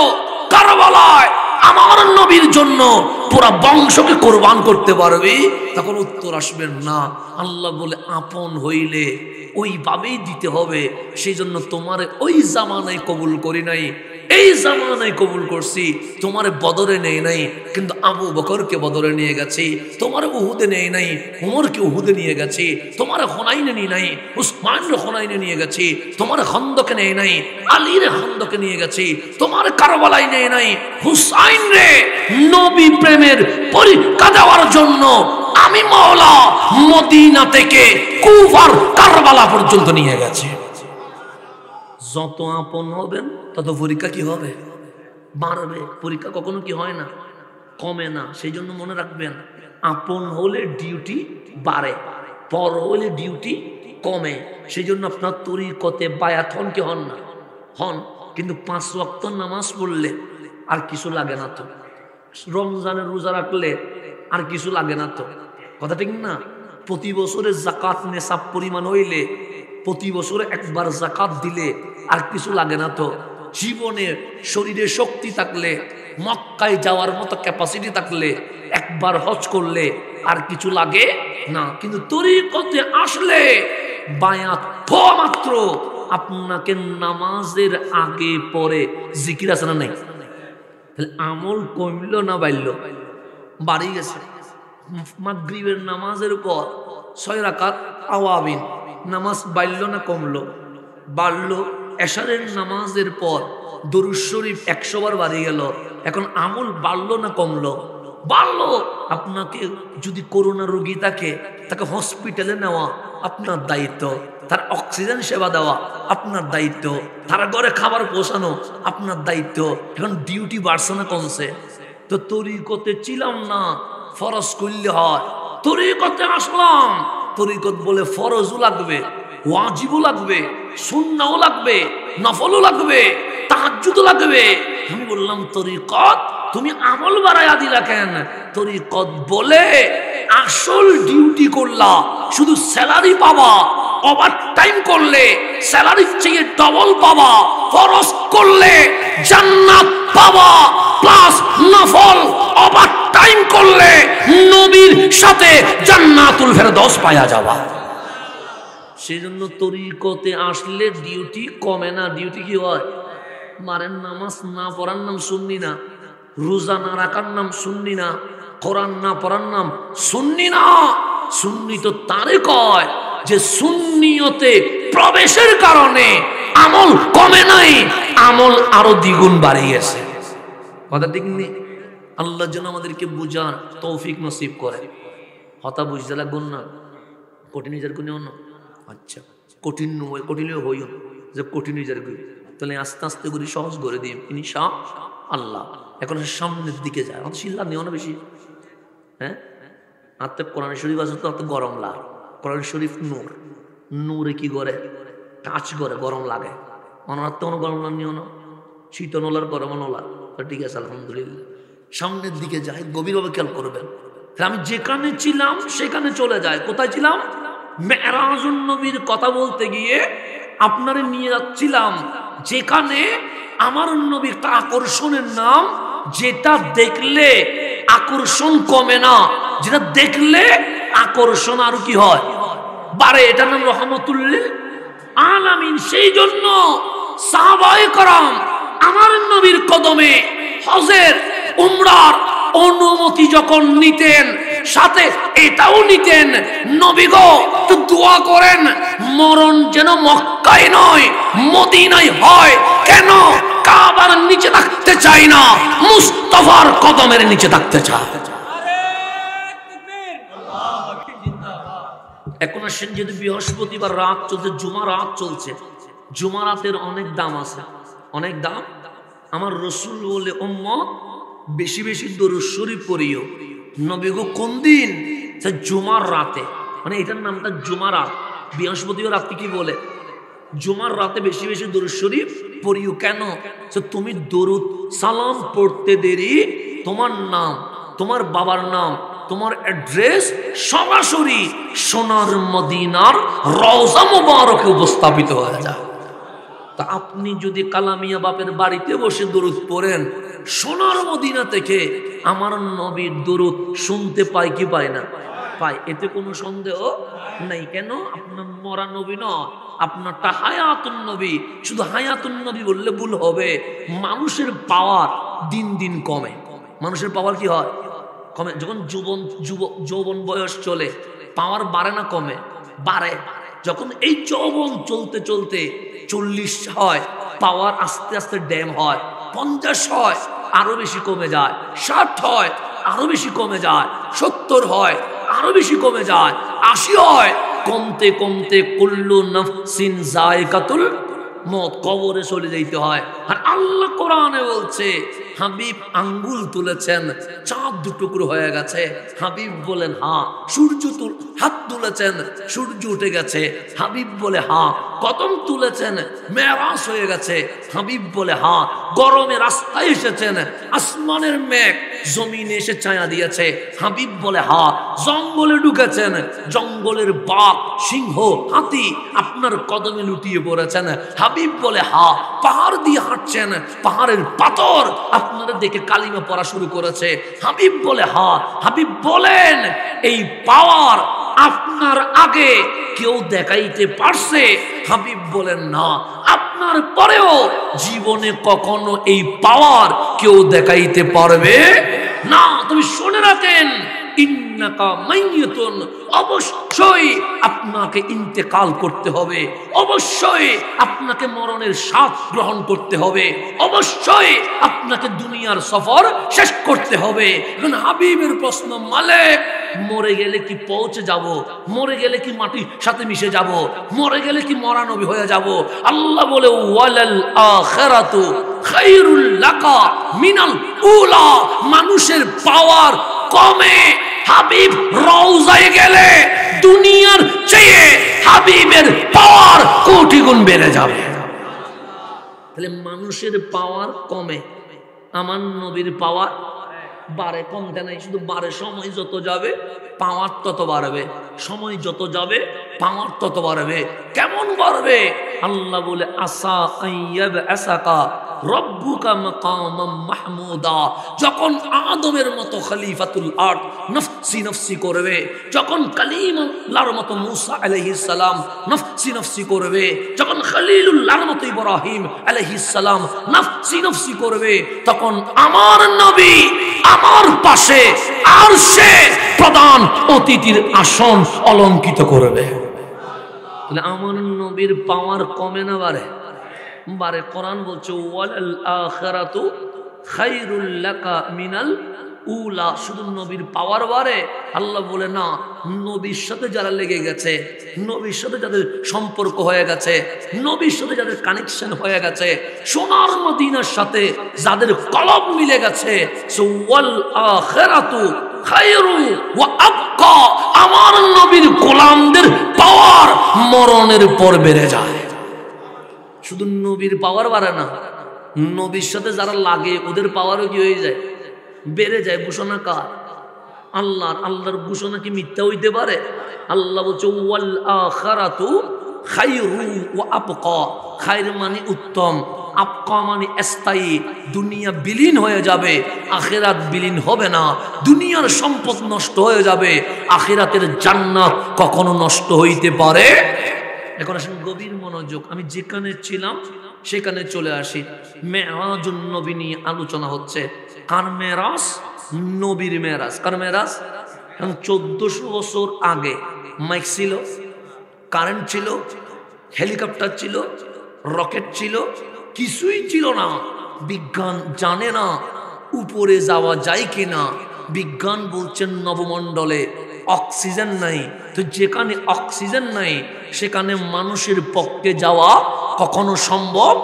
কারবালায় আমার নবীর জন্য পুরা বংশকে কোরবান করতে পারবি? তখন উত্তর আসবেন না। আল্লাহ বলে আপন হইলে ওইভাবেই দিতে হবে। সেই জন্য তোমার ওই জামানায় কবুল করি নাই, এই জামানায় কবুল করছি। তোমার বদরে নেই নাই, কিন্তু আবু বকরকে বদরে নিয়ে গেছি। তোমার উহুদে নেই নাই, উমরকে উহুদে নিয়ে গেছি। তোমার হুনাইনে নিয়ে নাই, উসমানের হুনাইনে নিয়ে গেছি। তোমার খন্দকে নেই নাই, আলীর খন্দকে নিয়ে গেছি। তোমার কারবালায় নেই নাই, হুসাইন রে নবী প্রেমের পরীক্ষা দেওয়ার জন্য আমি মাওলা মদিনা থেকে কুফার কারবালা পর্যন্ত নিয়ে গেছি। যত আপন হবেন তত পরীক্ষা কি হবে? বাড়বে। পরীক্ষা কখনো কি হয় না, কমে না। সেই জন্য মনে রাখবেন, আপন হলে ডিউটি বাড়ে, পর হলে ডিউটি কমে। সেই জন্য আপনার তরিকতে বায়াত হন কি হন না? হন। কিন্তু 5 ওয়াক্ত নামাজ পড়লে আর কিছু লাগে না। তো রমজানের রোজা রাখলে আর কিছু লাগে না তো, কথা ঠিক না? প্রতি বছরে জাকাত নেশাব পরিমাণ হইলে, প্রতি বছরে একবার জাকাত দিলে আর কিছু লাগে না তো? জীবনে শরীরে শক্তি থাকলে, মক্কায় যাওয়ার মতো ক্যাপাসিটি থাকলে, একবার হজ করলে আর কিছু লাগে না। কিন্তু তরিকতে আসলে বায়াত হওয়া মাত্র আপনাকে নামাজের আগে পরে জিকির আছে না নাই? তাহলে আমল কমলো না বাড়লো? বাড়ি গেছে। মাগরিবের নামাজের পর 6 রাকাত আওয়াবিন নামাজ বাড়লো না কমলো? বাড়লো। এশারের নামাজের পর দরুদ শরীফ 100 বার বাড়ি গেল। এখন আমল বাড়লো না কমলো? বাড়লো। আপনাকে যদি করোনা রোগী থাকে, তাকে হসপিটালে নেওয়া আপনার দায়িত্ব, তার অক্সিজেন সেবা দেওয়া আপনার দায়িত্ব, তার ঘরে খাবার পৌঁছানো আপনার দায়িত্ব। এখন ডিউটি বাড়ছে না কমছে? তো তরিকতে ছিলাম না, ফরজ করলে হয়। তরিকতে আসলাম, তরিকত বলে ফরজও লাগবে, ওয়াজিবও লাগবে, সুন্নাহও লাগবে, নফলও লাগবে, তাহাজ্জুদও লাগবে। আমি বললাম তরিকত তুমি আমল বাড়াইয়া দিলা কেন? তরিকত বলে আসল ডিউটি করলা, শুধু স্যালারি পাবা, ওভার টাইম করলে স্যালারির চেয়ে ডবল পাবা, ফরজ করলে জান্নাত পাবা, প্লাস নফল ওভার টাইম করলে নবীর সাথে জান্নাতুল ফেরদৌস পাওয়া যাবা। সেজন্য তরিকতে আসলে ডিউটি কমে না, ডিউটি কি হয়? মারের নামাজ না পড়ার নাম সুন্নি না, রোজা না রাখার নাম সুন্নি না, কোরআন না পড়ার নাম সুন্নি না। সুন্নি তো তারে কয় যে সুন্নিয়তে প্রবেশের কারণে আমল কমে নাই, আমল আরো দ্বিগুণ বাড়ে গেছে। কথা ঠিক নেই? আল্লাহ যেন আমাদেরকে বুঝার তৌফিক নসিব করে। হতা বুঝতে লাগবেন না, কঠিন নিজের কোন না। আচ্ছা কঠিন নয়, কঠিন হইও যে কঠিন নিজের করি, তাহলে আস্তে আস্তে করে সহজ করে দিই ইনশাআল্লাহ। এখন সামনের দিকে যায়, অত শিল্লা নেও না বেশি। হ্যাঁ, আত্মে কোরআন শরীফ আছে তো, আত্মে গরম লাগে। কোরআন শরীফ নূর, নূরে কি করে? টাচ করে, গরম লাগে। অনাত্ম কোনো গরম নিও না, শীত নোলার গরম নোলা। ঠিক আছে আলহামদুলিল্লাহ। সামনের দিকে যায়, গভীরভাবে খেয়াল করবেন। আমি যেখানে ছিলাম সেখানে চলে যায়। কোথায় ছিলাম? মেরাজুন নবীর কথা বলতে গিয়ে আপনারে নিয়ে যাচ্ছিলাম যেখানে আমার নবীর একটা আকর্ষণের নাম, যেটা দেখলে আকর্ষণ কমে না, যেটা দেখলে আকর্ষণ আরো কি হয়? বাড়ে। এটার নাম রহমতুল্লিল আলামিন। সেই জন্য সাহাবায়ে কেরাম আমার নবীর কদমে হজের উমরার অনুমতি যখন নিতেন, সাথে এটাও নিতেন, নবী গো তো দোয়া করেন মরণ যেন মক্কায় নয় মদিনায় হয়। কেন? কাবার নিচে থাকতে চাই না, মুস্তাফার কদমের নিচে থাকতে চাই। এখন আসেন, যদি বৃহস্পতিবার রাত চলছে, জুমা রাত চলছে, জুমা রাতের অনেক দাম আছে, অনেক দাম। আমার রসুল বলে উম্মত বেশি বেশি দরুদ শরীফ পড়িও। নবী গো কোন দিন? জুমার রাতে, মানে এটার নামটা জুমা রাত। বৃহস্পতিবার রাত্রি কি বলে? জুমার রাতে বেশি বেশি দরুদ শরীফ পড়িও। কেন? তুমি দরুদ সালাম পড়তে দেরি তোমার নাম, তোমার বাবার নাম, তোমার অ্যাড্রেস সরাসরি সোনার মদিনার রওজা মুবারকে উপস্থাপিত হয়ে যায়। তা আপনি যদি কালামিয়া বাপের বাড়িতে বসে দরুদ পড়েন, সোনার মদিনা থেকে আমার নবীর দরুদ শুনতে পায় কি পায় না? পায়। এতে কোনো সন্দেহ নাই। কেন? আপনার মরা নবী নয়, আপনারটা হায়াতুন নবী। শুধু হায়াতুন নবী বললে ভুল হবে। মানুষের পাওয়ার দিন দিন কমে। মানুষের পাওয়ার কি হয়? কমে। যখন যৌবন বয়স চলে, পাওয়ার বাড়ে না কমে? বাড়ে। যখন এই যৌবন চলতে চলতে 40 হয়, পাওয়ার আস্তে আস্তে ড্যাম হয়, 50 হয়, আরো বেশি কমে যায়, 60 হয়, আরো বেশি কমে যায়, 70 হয়, আরো বেশি কমে যায়, 80 হয়, কমতে কমতে কুল্লু নাফসিন যায়কাতুল মত, কবরে চলে যাইতে হয়। আর আল্লাহ কোরআনে বলছে, হাবিব আঙ্গুল তুলেছেন, চাঁদ দুটুকরো হয়ে গেছে। হাবিব বলেন হ্যাঁ। সূর্য হাত তুলেছেন, সূর্য উঠে গেছে। হাবিব বলে হ্যাঁ। কদম তুলেছেন, মেরাজ হয়ে গেছে। হাবিব বলে হ্যাঁ। গরমে রাস্তায় এসেছেন, আসমানের মেঘ জমিনে এসে ছায়া দিয়েছে। হাবিব বলে হা। জঙ্গলে ঢুকেছেন, জঙ্গলের বাঘ, সিংহ, হাতি আপনার কদমে লুটিয়ে পড়েছেন। হাবিব বলে হা। পাহাড় দিয়ে হাঁটছেন, পাহাড়ের পাথর আপনারা দেখে কালিমা পড়া শুরু করেছে। হাবিব বলে হা। হাবিব বলেন এই পাওয়ার আপনার আগে কেউ দেখাইতে পারছে? হাবিব বলেন না। আপনার পরেও জীবনে কখনো এই পাওয়ার কেউ দেখাইতে পারবে না। তুমি শুনে রাখেন, ইন্নাকা মাইয়াতুন, অবশ্যই আপনাকে ইন্তেকাল করতে হবে, অবশ্যই আপনাকে মরণের স্বাদ গ্রহণ করতে হবে, অবশ্যই আপনাকে দুনিয়ার সফর শেষ করতে হবে। এখন হাবিবের প্রশ্ন, মালিক মরে গেলে কি পৌঁছে যাব? মরে গেলে কি মাটির সাথে মিশে যাব? মরে গেলে কি মরা নবী হয়ে যাব? আল্লাহ বলে ওয়ালাল আখিরাতু খায়রুল লাকা মিনাল উলা। মানুষের পাওয়ার কমে, হাবিব রওজায় গেলে দুনিয়ার চেয়ে হাবিবের পাওয়ার কোটি গুণ বেড়ে যাবে। তাহলে মানুষের পাওয়ার কমে, আমার নবীর পাওয়ার বাড়ে। কমতে নাই, শুধু বাড়ে। সময় যত যাবে পাওয়ার তত বাড়বে, সময় যত যাবে পাওয়ার তত বাড়বে। কেমন বাড়বে? আল্লাহ বলে আসা আইয়াব আসাকা রব্বুকা মাকামাম মাহমুদা। যখন আদমের মতো খলিফাতুল আরদ নফসি নফসি করবে, যখন কালিমুল্লাহর মতো মুসা আলাইহিস সালাম নফসি নফসি করবে, যখন খলিলুল্লাহর মতো ইব্রাহিম আলাইহিস সালাম নফসি নফসি করবে, তখন আমার নবী আমার পাশে আরশে প্রধান অতিথির আসন অলঙ্কিত করবে। তাহলে আমার নবীর পাওয়ার কমে না বাড়ে? বারে। কোরআন বলছে ওয়ালাল আখিরাতু খায়রুল লাকা মিনাল উলা। শুধু নবীর পাওয়ার বাড়ে? আল্লাহ বলে না। নবীর সাথে যারা লেগে গেছে, নবীর সাথে যাদের সম্পর্ক হয়ে গেছে, নবীর সাথে যাদের কানেকশন হয়ে গেছে, সোনার মদিনার সাথে যাদের কলব মিলে গেছে, ওয়াল আখিরাতু খায়রু ওয়া আবকা। আমার নবীর গোলামদের পাওয়ার মরণের পর বেড়ে যায়। শুধু নবীর পাওয়ার বাড়ে না, নবীর সাথে যারা লাগে ওদের পাওয়ারও কি হয়ে যায়? বেড়ে যায়। ঘোষণা কার? আল্লাহর। আল্লাহর ঘোষণা কি মিথ্যা হইতে পারে? আল্লাহ বলছে ওয়াল আখিরাতু খায়রু ওয়া আবকা। খায়র মানে উত্তম, আবকা মানে স্থায়ী। দুনিয়া বিলীন হয়ে যাবে, আখিরাত বিলীন হবে না। দুনিয়ার সম্পদ নষ্ট হয়ে যাবে, আখিরাতের জান্নাত কখনো নষ্ট হইতে পারে। এখন আসেন গভীর মনোযোগ। আমি যেখানে ছিলাম সেখানে চলে আসি। মেরাজুন নবী নিয়ে আলোচনা হচ্ছে। কার মেরাজ? নবীর মেরাজ। কার মেরাজ? 1400 বছর আগে মাইক ছিল, কারেন্ট ছিল, হেলিকপ্টার ছিল, রকেট ছিল, কিছুই ছিল না। বিজ্ঞান জানে না উপরে যাওয়া যায় কিনা। বিজ্ঞান বলছেন নবমণ্ডলে অক্সিজেন নাই। তো যেখানে অক্সিজেন নাই সেখানে মানুষের পক্ষে যাওয়া কখনো সম্ভব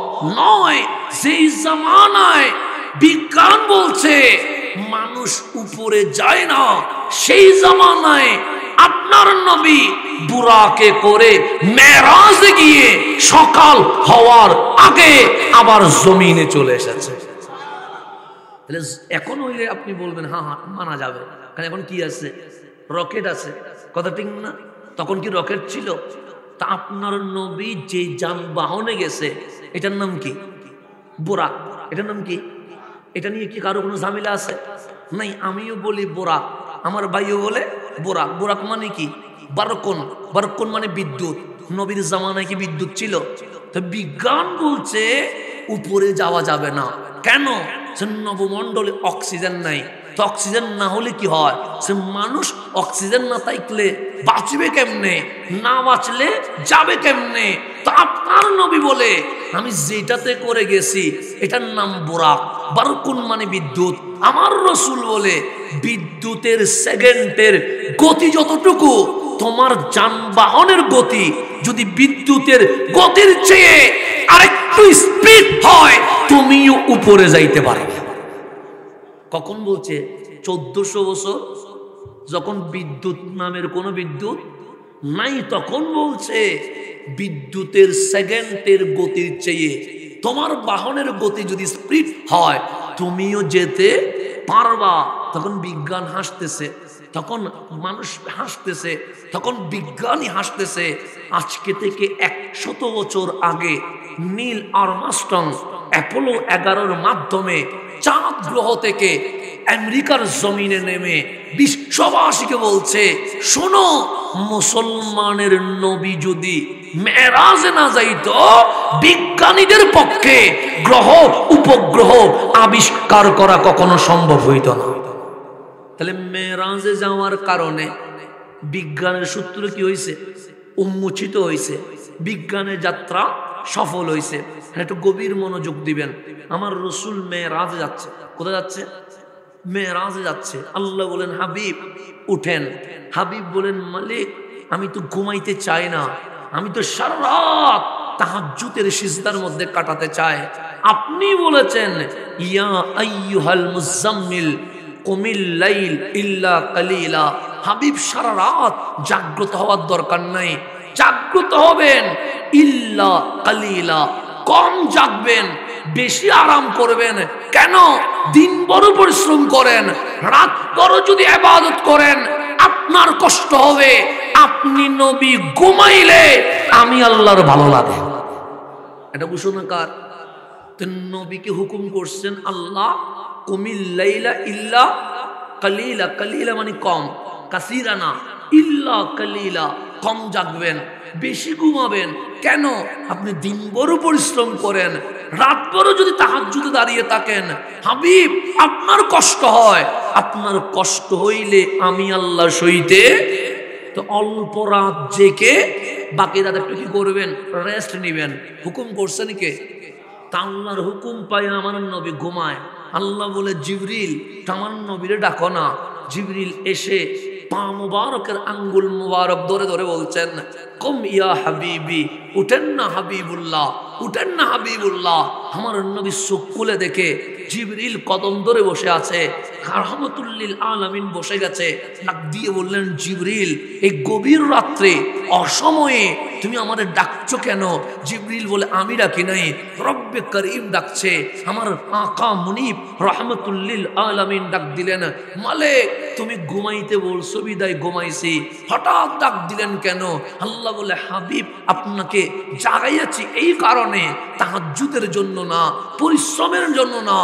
নয়। যেই জামানায় বিজ্ঞান বলছে মানুষ উপরে যায় না, সেই জামানায় আপনার নবী বুরাকে করে মেরাজে গিয়ে সকাল হওয়ার আগে আবার জমিনে চলে এসেছে। তাহলে এখন হইলে আপনি বলবেন হ্যাঁ হ্যাঁ মানা যাবে, কারণ এখন কি আছে? রকেট আছে। কথা ঠিক না? তখন কি রকেট ছিল? তা আপনার নবী যে যানবাহনে গেছে এটার নাম কি? বোরাক। এটার নাম কি? এটা নিয়ে কি কারো কোনো ঝামেলা আছে? নাই। আমিও বলি বোরাক, আমার ভাইও বলে বোরাক। বোরাক মানে কি? বারকন। বারকন মানে বিদ্যুৎ। নবীর জামানায় কি বিদ্যুৎ ছিল? তো বিজ্ঞান বলছে উপরে যাওয়া যাবে না। কেন? নবমণ্ডলে অক্সিজেন নাই। তো অক্সিজেন না হলে কি হয়? সে মানুষ অক্সিজেন না থাকলে বাঁচবে কেমনে? না বাঁচলে যাবে কেমনে? তো আপনার নবী বলে আমি যেটাতে করে গেছি এটার নাম বোরাক। বারকুন মানে বিদ্যুৎ। আমার রসুল বলে বিদ্যুতের সেকেন্ডের গতি যতটুকু, তোমার যানবাহনের গতি যদি বিদ্যুতের গতির চেয়ে আরেকটু স্পিড হয় তুমিও উপরে যাইতে পারবে। কখন বলছে? 1400 বছর যখন বিদ্যুৎ নামের কোনো বিদ্যুৎ নাই, তখন বলছে বিদ্যুতের সেকেন্ডের গতির চেয়ে তোমার বাহনের গতি যদি স্পিড হয় তুমিও যেতে পারবা, তখন বিজ্ঞান হাসতেছে, তখন মানুষ হাসতেছে, তখন বিজ্ঞানী হাসতেছে। আজকে থেকে 100 বছর আগে নীল আর্মস্ট্রং অ্যাপোলো 11-র মাধ্যমে চাঁদ গ্রহ থেকে আমেরিকার জমিনে নেমে বিশ্ববাসীকে বলছে, শোনো, মুসলমানের নবী যদি মেরাজে না যাইতো, বিজ্ঞানীদের পক্ষে গ্রহ উপগ্রহ আবিষ্কার করা কখনো সম্ভব হইত না। তাহলে মেরাজে যাওয়ার কারণে বিজ্ঞানের সূত্র কি হয়েছে? উন্মোচিত হয়েছে, বিজ্ঞানের যাত্রা সফল হয়েছে। একটু গভীর মনোযোগ দিবেন। আমার রসুল মেরাজে যাচ্ছে। কোথায় যাচ্ছে? মেরাজে যাচ্ছে। আল্লাহ বলেন, হাবিব উঠেন। হাবিব বলেন, মালিক আমি তো ঘুমাইতে চাই না, আমি তো সারা রাত তাহাজ্জুদের সিজদার মধ্যে কাটাতে চাই। আপনি বলেছেন, ইয়া আইয়ুহাল মুজাম্মিল কুমিল লাইল ইল্লা কালিলা। হাবিব সারা রাত জাগ্রত হওয়ার দরকার নাই, জাগ্রত হবেন ইল্লা কালিলা, কম জাগবেন, বেশি আরাম করবেন। কেন? দিন বড় পরিশ্রম করেন, রাত বড় যদি ইবাদত করেন আপনার কষ্ট হবে। আপনি নবী ঘুমাইলে আমি আল্লাহর ভালো লাগে। এটা ঘোষণা কার? তো নবীকে হুকুম করছেন আল্লাহ, কুমিল লাইলা ইল্লা কালিলা। কালিলা মানে কম, কাসিরা না, ইল্লা কালিলা, কম জাগবেন, বেশি ঘুমাবেন। কেন? আপনি দিন বড় পরিশ্রম করেন, রাত বড় যদি তাহাজ্জুদে দাঁড়িয়ে থাকেন, হাবিব আপনার কষ্ট হয়। আপনার কষ্ট হইলে আমি আল্লাহ সইতে। তো অল্প রাত জেগে বাকি রাত একটু কি করবেন? রেস্ট নিবেন। হুকুম করছেন কে? তা আল্লাহর হুকুম পাই আমার নবী ঘুমায়। আল্লাহ বলে, জিবরিল আমার নবীরে ডাকো না। জিবরিল এসে পা মুবারকের আঙ্গুল মুবারক ধরে ধরে বলছেন, কুম ইয়া হাবিবি, উঠেন না হাবিবুল্লাহ, উঠেন না হাবিবুল্লাহ। আমার নবী চোখ খুলে দেখে জিবরিল কদম ধরে বসে আছে, রাহমাতুল আলামিন বসে গেছে। ডাক দিয়ে বললেন, জিবরিল এই গভীর রাত্রে অসময়ে তুমি আমাদের ডাকছো কেন? জিবরিল বলে, আমি ডাকি নাই, রব্বে করিম ডাকছে। আমার আকা মুনিব রাহমাতুল আলামিন ডাক দিলেন, মালিক তুমি ঘুমাইতে বলছো বিদায় ঘুমাইছি, হঠাৎ ডাক দিলেন কেন? আল্লাহ বলে, হাবিব আপনাকে জাগাইয়াছি এই কারণে, তাহাজ্জুদের জন্য না, পরিশ্রমের জন্য না।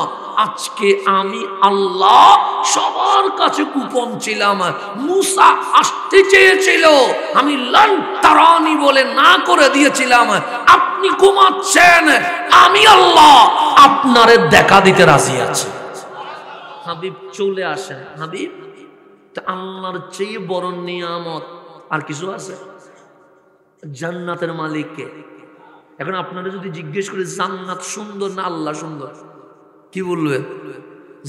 আজকে আমি আল্লাহ সবার কাছে কুপন ছিলাম। মুসা আসতে চেয়েছিল, আমি লান তারানি বলে না করে দিয়েছিলাম। আপনি ঘুমাচ্ছেন, আমি আল্লাহ আপনারে দেখা দিতে রাজি আছি। হাবিব চলে আসেন। হাবিব, আল্লাহর চেয়ে বড় নিয়ামত আর কিছু আছে? জান্নাতের মালিককে। এখন আপনারা যদি জিজ্ঞেস করে জান্নাত সুন্দর না আল্লাহ সুন্দর, কি বলবেন?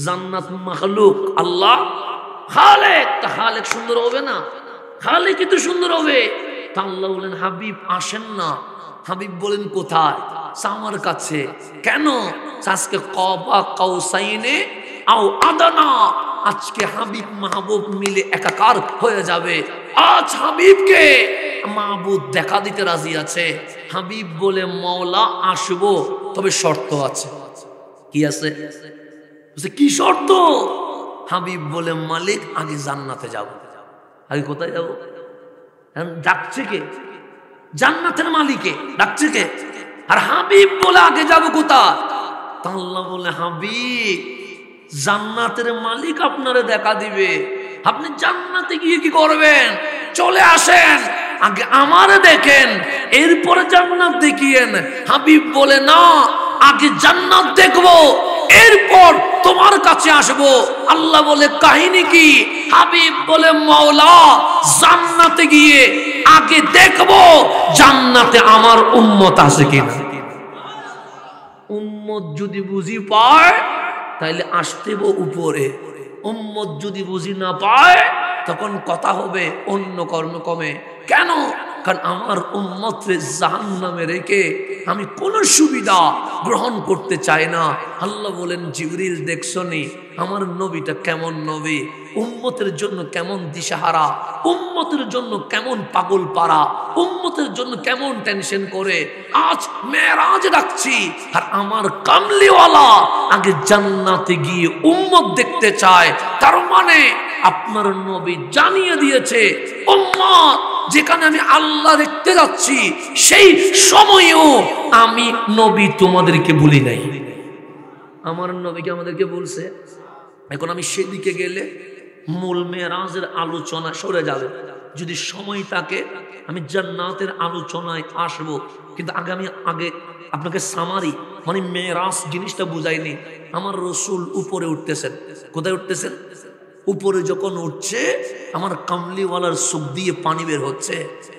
জান্নাত মাখলুক, আল্লাহ খালেক। তা খালেক সুন্দর হবে না? খালেকই তো সুন্দর হবে। তা আল্লাহ বলেন, হাবিব আসেন না। হাবিব বলেন, কোথায়? আমার কাছে। কেন? আজকে কবা কাউসাইনে আও আদানা, আজকে হাবিব মাহবুব মিলে একাকার হয়ে যাবে। আজ হাবিবকে মাহবুব দেখা দিতে রাজি আছে। হাবিব বলে, মওলা আসবো, তবে শর্ত আছে। কি আছে? কি শর্ত? হাবিব বলে, মালিক আগে জান্নাতে যাব। আগে কোথায় যাব? ডাকছে কে? জান্নাতের মালিকে ডাকছে কে? আর হাবিব বলে, আগে যাব কোথায়? আল্লাহ বলে, হাবিব জান্নাতের মালিক আপনারে দেখা দিবে, আপনি জান্নাতে গিয়ে কি করবেন? চলে আসেন, আগে আমারে দেখেন, এরপরে জান্নাত দেখিয়েন। হাবিব বলে, না, আগে জান্নাত দেখবো, এরপর তোমার কাছে আসবো। আল্লাহ বলে, কাহিনী কি? হাবিব বলে, মাওলা জান্নাতে গিয়ে আগে দেখবো জান্নাতে আমার উম্মত আছে কিনা। উম্মত যদি বুঝি পায় তাইলে আসতে উপরে, উম্মত যদি বুঝি না পায় তখন কথা হবে অন্য কর্মকমে। কেন? কারণ আমার উম্মতরে জাহান্নামে রেখে আমি কোনো সুবিধা গ্রহণ করতে চাই না। আল্লাহ বলেন, জিবরিল দেখছনি আমার নবীটা কেমন নবী? উম্মতের জন্য কেমন দিশাহারা, উম্মতের জন্য কেমন পাগল পারা, উম্মতের জন্য কেমন টেনশন করে। আজ মেরাজ ডাকছি, আর আমার কামলিওয়ালা আগে জান্নাতে গিয়ে উম্মত দেখতে চায়। তার মানে আপনার নবী জানিয়ে দিয়েছে, উম্মত যেখানে আমি আল্লাহ দেখতে যাচ্ছি সেই সময়েও আমি নবী তোমাদেরকে ভুলি নাই। আমার নবীকে আমাদেরকে বলছে। এখন আমি সেদিকে গেলে মূল মেরাজের আলোচনা সরে যাবে। যদি সময় থাকে আমি জান্নাতের আলোচনায় আসবো, কিন্তু আগে আপনাকে সামারি মানে মেরাজ জিনিসটা বুঝাইনি। আমার রসুল উপরে উঠতেছেন। কোথায় উঠতেছেন? উপরে যখন উঠছে আমার কামলিওয়ালার চোখ দিয়ে পানি বের হচ্ছে।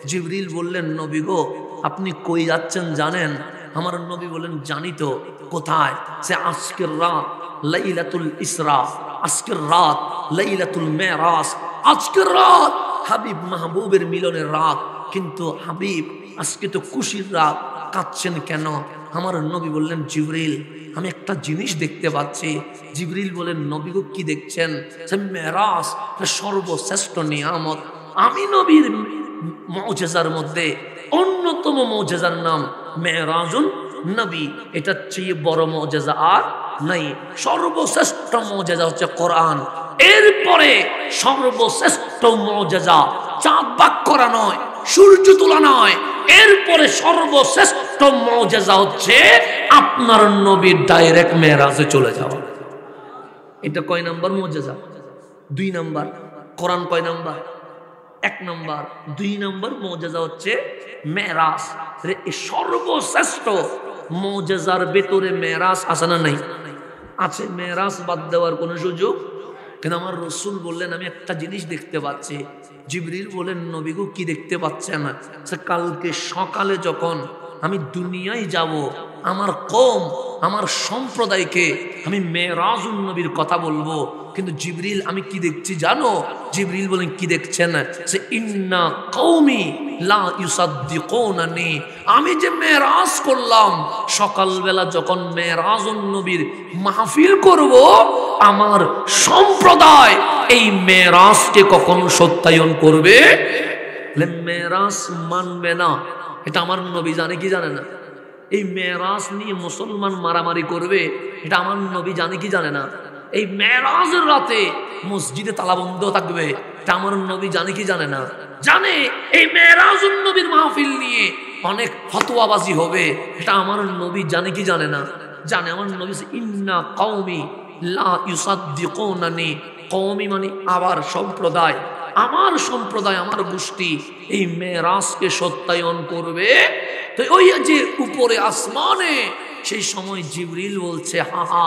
জিবরিল বললেন, নবী গো আপনি কই যাচ্ছেন জানেন? আমার নবী বললেন, জানি তো। কোথায়? সে আজকের রাত লাইলাতুল ইসরা, আজকের রাত লাইলাতুল মেরাজ, আজকের রাত হাবিব মাহবুবের মিলনের রাত। কিন্তু হাবিব আজকে তো খুশির রাত, কাঁদছেন কেন? আমার নবী বললেন, জিবরিল আমি একটা জিনিস দেখতে পাচ্ছি। জিবরিল বলেন, নবী গো কি দেখছেন? মেরাজ সর্বশ্রেষ্ঠ নিয়ামত। আমি নবীর মুজিজার মধ্যে অন্যতম মুজিজার নাম মেরাজুন নবী। এটা চেয়ে বড় মুজিজা আর নাই। সর্বশ্রেষ্ঠ মুজিজা হচ্ছে কোরআন। এরপরে সর্বশ্রেষ্ঠ মুজিজা চাঁদ বাক করা নয়, সূর্য তোলা নয়। এরপরে সর্বশ্রেষ্ঠ মুজিজা হচ্ছে আপনার নবীর ডাইরেক্ট মেরাজে চলে যাওয়া। এটা কয় নাম্বার মুজিজা? 2 নাম্বার। কোরআন কয় নাম্বার? 1 নাম্বার। 2 নাম্বার মুজিজা হচ্ছে মেরাজ। এই সর্বশ্রেষ্ঠ মুজিজার ভেতরে মেরাজ আছে না নাই? আছে। মেরাজ বাদ দেওয়ার কোনো সুযোগ। কিন্তু আমার রসুল বললেন, আমি একটা জিনিস দেখতে পাচ্ছি। জিবরিল বলেন, নবী গো কি দেখতে পাচ্ছেন? কালকে সকালে যখন আমি দুনিয়ায় যাব, আমার কওম আমার সম্প্রদায়কে আমি মেরাজুন নবীর কথা বলবো। কিন্তু জিবরিল আমি কি দেখছি জানো? জিবরিল বলেন, কি দেখছেন? সে ইন্না কওমি লা ইউসাদ্দিকুনানি। আমি যে মেরাজ করলাম, সকালবেলা যখন মেরাজুন নবীর মাহফিল করব, আমার সম্প্রদায় এই মেরাজকে কখনো সত্যায়ন করবে? মেরাজ মানবে না। এটা আমার নবী জানে কি জানে না? এই মেরাজ নিয়ে মুসলমান মারামারি করবে, এটা আমার নবী জানে কি জানে না? এই মেরাজের রাতে মসজিদে তালাবন্ধ থাকবে, এটা আমার নবী জানে কি জানে না? জানে। এই মেরাজুন নবীর মাহফিল নিয়ে অনেক ফতোয়াবাজি হবে, এটা আমার নবী জানে কি জানে না? জানে। আমার নবী ইন্না কওমি লা ইউসাদ্দিকুনানি। কওমি মানে আবার সম্প্রদায়। আমার সম্প্রদায়, আমার গোষ্ঠী এই মেরাজকে সত্যায়ন করবে। তো ওই যে উপরে আসমানে সেই সময় জিবরিল বলছে, হা হা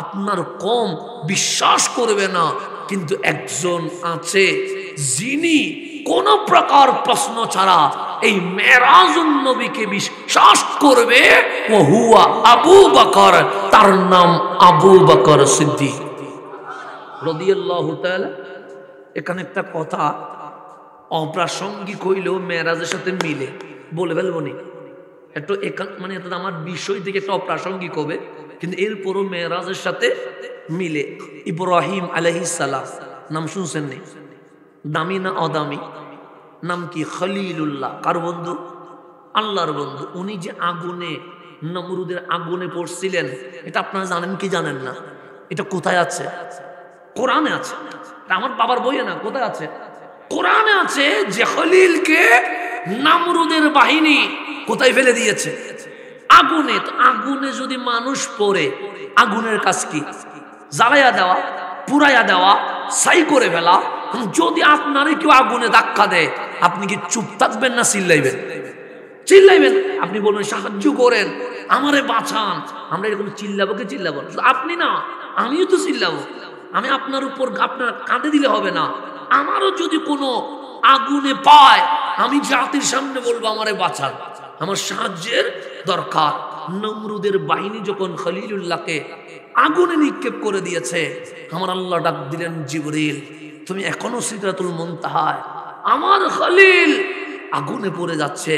আপনার কম বিশ্বাস করবে না, কিন্তু একজন আছে যিনি কোন প্রকার প্রশ্ন ছাড়া এই মেরাজুন নবীকে বিশ্বাস করবে। ও হুয়া আবু বকর, তার নাম আবু বকর সিদ্দিক রাদিয়াল্লাহু তাআলা। এখানে একটা কথা অপ্রাসঙ্গিক হইলেও মেরাজের সাথে মিলে বলে ফেলবনি। একটু মানে আমার বিষয় থেকে একটা অপ্রাসঙ্গিক হবে, কিন্তু এরপরও মেরাজের সাথে মিলে। ইব্রাহিম আলাইহিস সালাম নাম শুনছেন নি? দামি না অদামি? নাম কি? খলিলুল্লাহ। কার বন্ধু? আল্লাহর বন্ধু। উনি যে আগুনে, নমরুদের আগুনে পড়ছিলেন, এটা আপনারা জানেন কি জানেন না? এটা কোথায় আছে? কোরআনে আছে। আমার বাবার বইয়ে না, কোথায় আছে? কোরআনে আছে যে খলিলকে নমরুদের বাহিনী কোথায় ফেলে দিয়েছে? আগুনে। তো আগুনে যদি মানুষ পড়ে, আগুনের কাজ কি? জ্বালাইয়া দেওয়া, পুরাইয়া দেওয়া, ছাই করে ফেলা। যদি আপনারে কেউ আগুনে ধাক্কা দেয়, আপনি কি চুপ থাকবেন না চিল্লাইবেন? চিল্লাইবেন। আপনি বলবেন সাহায্য করেন, আমারে বাঁচান। আমরা এরকম চিল্লাবো কি চিল্লাবো? আপনি না, আমিও তো চিল্লাবো। আমি আপনার উপর আপনার কাঁদে দিলে হবে না। আমারও যদি কোনো আগুনে পায়, আমি জাতির সামনে বলবো আমারে বাঁচান, আমার সাহায্যের দরকার। নমরুদের বাহিনী যখন খলিলুল্লাহকে আগুনে নিক্ষেপ করে দিয়েছে, আমার আল্লাহ ডাক দিলেন, জিবরিল তুমি এখনো সিদরাতুল মুনতাহায়। আমার খলিল আগুনে পড়ে যাচ্ছে,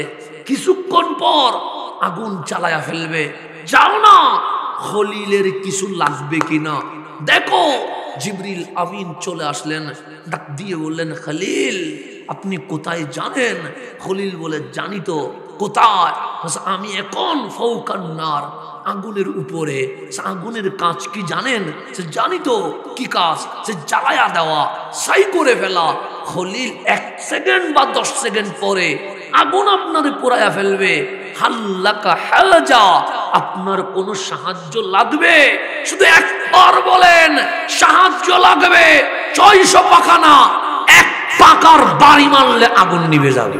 কিছুক্ষণ পর আগুন জ্বালায়া ফেলবে। যাও না, খলিলের কিছু লাগবে কিনা দেখো। জিবরিল আমিন চলে আসলেন, ডাক দিয়ে বললেন, খলিল আপনি কোথায় জানেন? খলিল বলে, জানি তো। কোথায়? আমি এখন ফাওকান নার, আগুনের উপরে। আগুনের কাজ কি জানেন? সে জানি তো। কি কাজ? সে জ্বালায়া দেওয়া, ছাই করে ফেলা। খলিল 1 সেকেন্ড বা 10 সেকেন্ড পরে আগুন আপনারে পোড়ায়া ফেলবে। হাল্লাকা হাজা, আপনার কোনো সাহায্য লাগবে? শুধু একবার বলেন সাহায্য লাগবে। 600 পাখা না, 1 পাকার বাড়ি মারলে আগুন নিভে যাবে।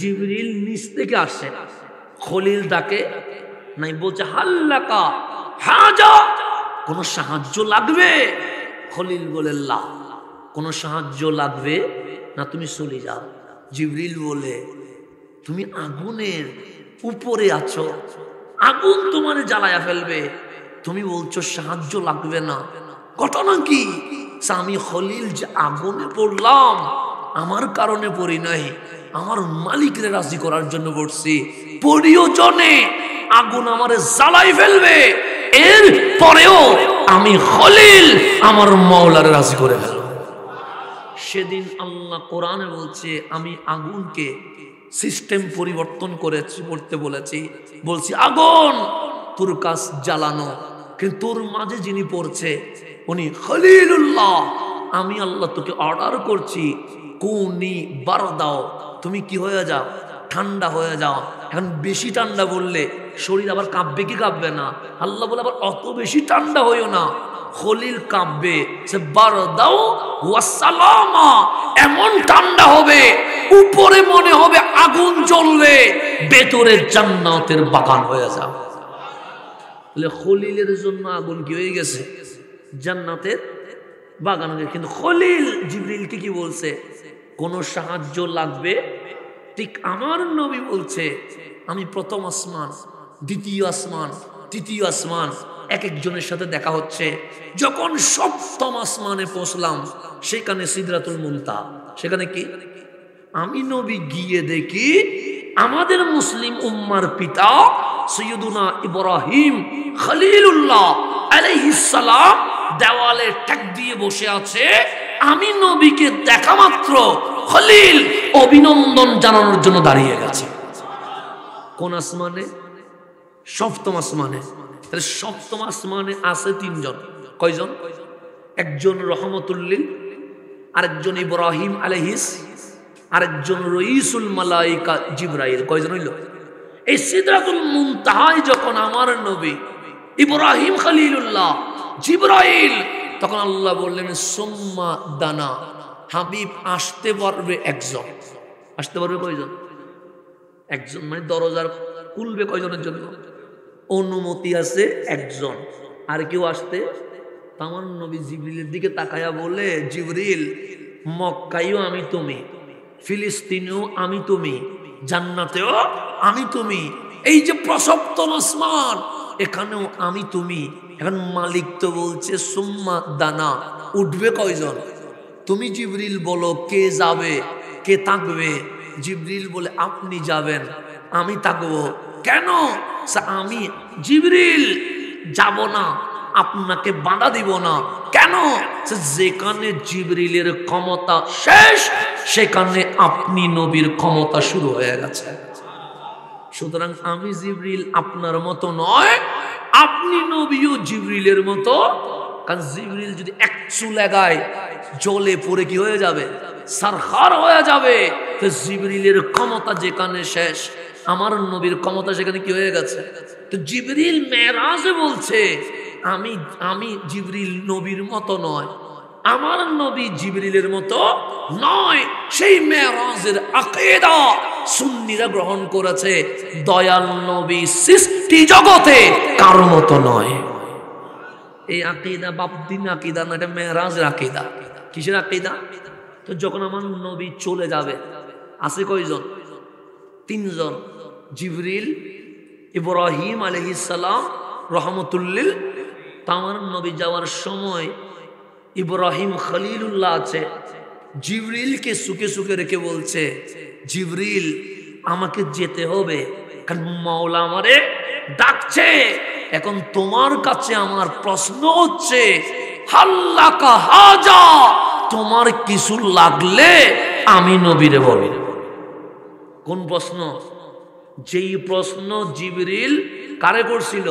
জিবরিল নিচ থেকে আসছে, খলিল ডাকে নাই, বলছে হাল্লাকা হাজা, কোনো সাহায্য লাগবে? খলিল বলে, লা, কোনো সাহায্য লাগবে না, তুমি চলে যাও। জিবরিল বলে, তুমি আগুনের উপরে আছো, আগুন তোমার জ্বালায়া ফেলবে, তুমি বলছো সাহায্য লাগবে না, ঘটনা কি? আমি খলিল যে আগুনে পড়লাম, আমার কারণে পড়ি নাই, আমার মালিকরে রাজি করার জন্য পড়ছি। পড়িও জনে আগুন আমারে জ্বালাই ফেলবে, এর পরেও আমি খলিল আমার মাওলারে রাজি করে ফেলব। সেদিন আল্লাহ কোরআনে বলছে, আমি আগুনকে সিস্টেম পরিবর্তন করেছি, করতে বলছি আগুন তোর কাজ জ্বালানো, কিন্তু তোর মাঝে যিনি পড়ছে উনি খলিলুল্লাহ। আমি আল্লাহ তোকে অর্ডার করছি, কুনি বারদাও, তুমি কি হয়ে যাও? ঠান্ডা হয়ে যাও। এখন বেশি ঠান্ডা বললে শরীর আবার কাঁপবে কি কাঁপবে না? আল্লাহ বলে আবার অত বেশি ঠান্ডা হইও না, খলিল কাঁপবে। সে বারদাও ওয়াসালামা, এমন ঠান্ডা হবে উপরে মনে হবে আগুন জ্বলবে, ভেতরে জান্নাতের বাগান হয়ে যাবে। তাহলে খলিলের জন্য আগুন কি হয়ে গেছে? জান্নাতের বাগান। কিন্তু খলিল জিবরিলকে কি বলছে? কোনো সাহায্য লাগবে? ঠিক আমার নবী বলছে, আমি প্রথম আসমান, দ্বিতীয় আসমান, তৃতীয় আসমান, এক একজনের সাথে দেখা হচ্ছে। যখন সপ্তম আসমানে পৌঁছলাম, সেখানে সিদরাতুল মুনতাহা, সেখানে কি? আমি নবী গিয়ে দেখি আমাদের মুসলিম উম্মার পিতা সৈয়দুনা ইব্রাহিম খলিলুল্লাহ আলাইহিস সালাম দেওয়ালে ঠেক দিয়ে বসে আছে। আমি নবীকে দেখা মাত্র খলিল অভিনন্দন জানানোর জন্য দাঁড়িয়ে গেছে। কোন আসমানে? সপ্তম আসমানে। তাহলে সপ্তম আসমানে আছে 3 জন। কয়জন? একজন রহমতুল্লিল, আরেকজন ইব্রাহিম আলাইহিস, আরেকজন রইসুল মালাইকা জিবরাইল। কয়জন হইল? এই সিদরাতুল মুনতাহায় যখন আমার নবী ইব্রাহিম খলিলুল্লাহ, জিবরাইল, তখন আল্লাহ বললেন সুম্মা দানা, হাবিব আসতে পারবে একজন। আসতে পারবে কয়জন? একজন। মানে দরজার খুলবে কয়জনের জন্য? অনুমতি আছে একজন। আর কেউ আসতে? আমার নবী জিবরিলের দিকে তাকায়া বলে, জিবরিল, মক্কায়ও আমি তুমি, ফিলিস্তিনেও আমি তুমি, জান্নাতেও আমি তুমি, এই যে প্রসপ্তম আসমান এখানেও আমি তুমি। এখন মালিক তো বলছে সুম্মা দানা, উঠবে কয়জন? তুমি জিবরিল বলো কে যাবে, কে থাকবে? জিবরিল বলে আপনি যাবেন, আমি থাকবো। কেন? আমি জিবরিল যাব না, আপনাকে বাধা দিব না। কেন? যেখানে জিবরিলের ক্ষমতা শেষ, সেখানে আপনি নবীর ক্ষমতা শুরু হয়ে গেছে। সুতরাং আমি জিবরিল আপনার মতো নয়, আপনি নবীও জিবরিলের মতো। কারণ জিবরিল যদি এক চুল লাগায় জলে পড়ে কি হয়ে যাবে? সারখার হয়ে যাবে। তো জিবরিলের ক্ষমতা যেখানে শেষ, আমার নবীর ক্ষমতা সেখানে কি হয়ে গেছে? তো জিবরিল মেরাজে বলছে, আমি জিবরিল নবীর মতো নয়, আমার নবী জিবরিলের মতো নয়। সেই মেরাজের আকীদা সুন্নিরা গ্রহণ করেছে, দয়াল নবী সৃষ্টি জগতে কারো মতো নয়। এই আকীদা বাপদিন আকীদা না, এটা মেরাজের আকীদা। কিসের আকীদা? তো যখন আমার নবী চলে যাবে, আছে কয়জন? 3 জন, জিবরিল, ইব্রাহিম আলাইহিস সালাম, রহমতুল্লিল। আমার নবী যাওয়ার সময় ইব্রাহিম খলিলুল্লাহ আছে, জিবরিলকে সুখে সুখে রেখে বলছে, জিবরিল আমাকে যেতে হবে, কারণ মাওলা আমারে ডাকছে। এখন তোমার কাছে আমার প্রশ্ন হচ্ছে, হাল্লাকা হাজা, তোমার কিছু লাগলে আমি নবীরে বলি। কোন প্রশ্ন? যেই প্রশ্ন জিবরিল কারে করছিল?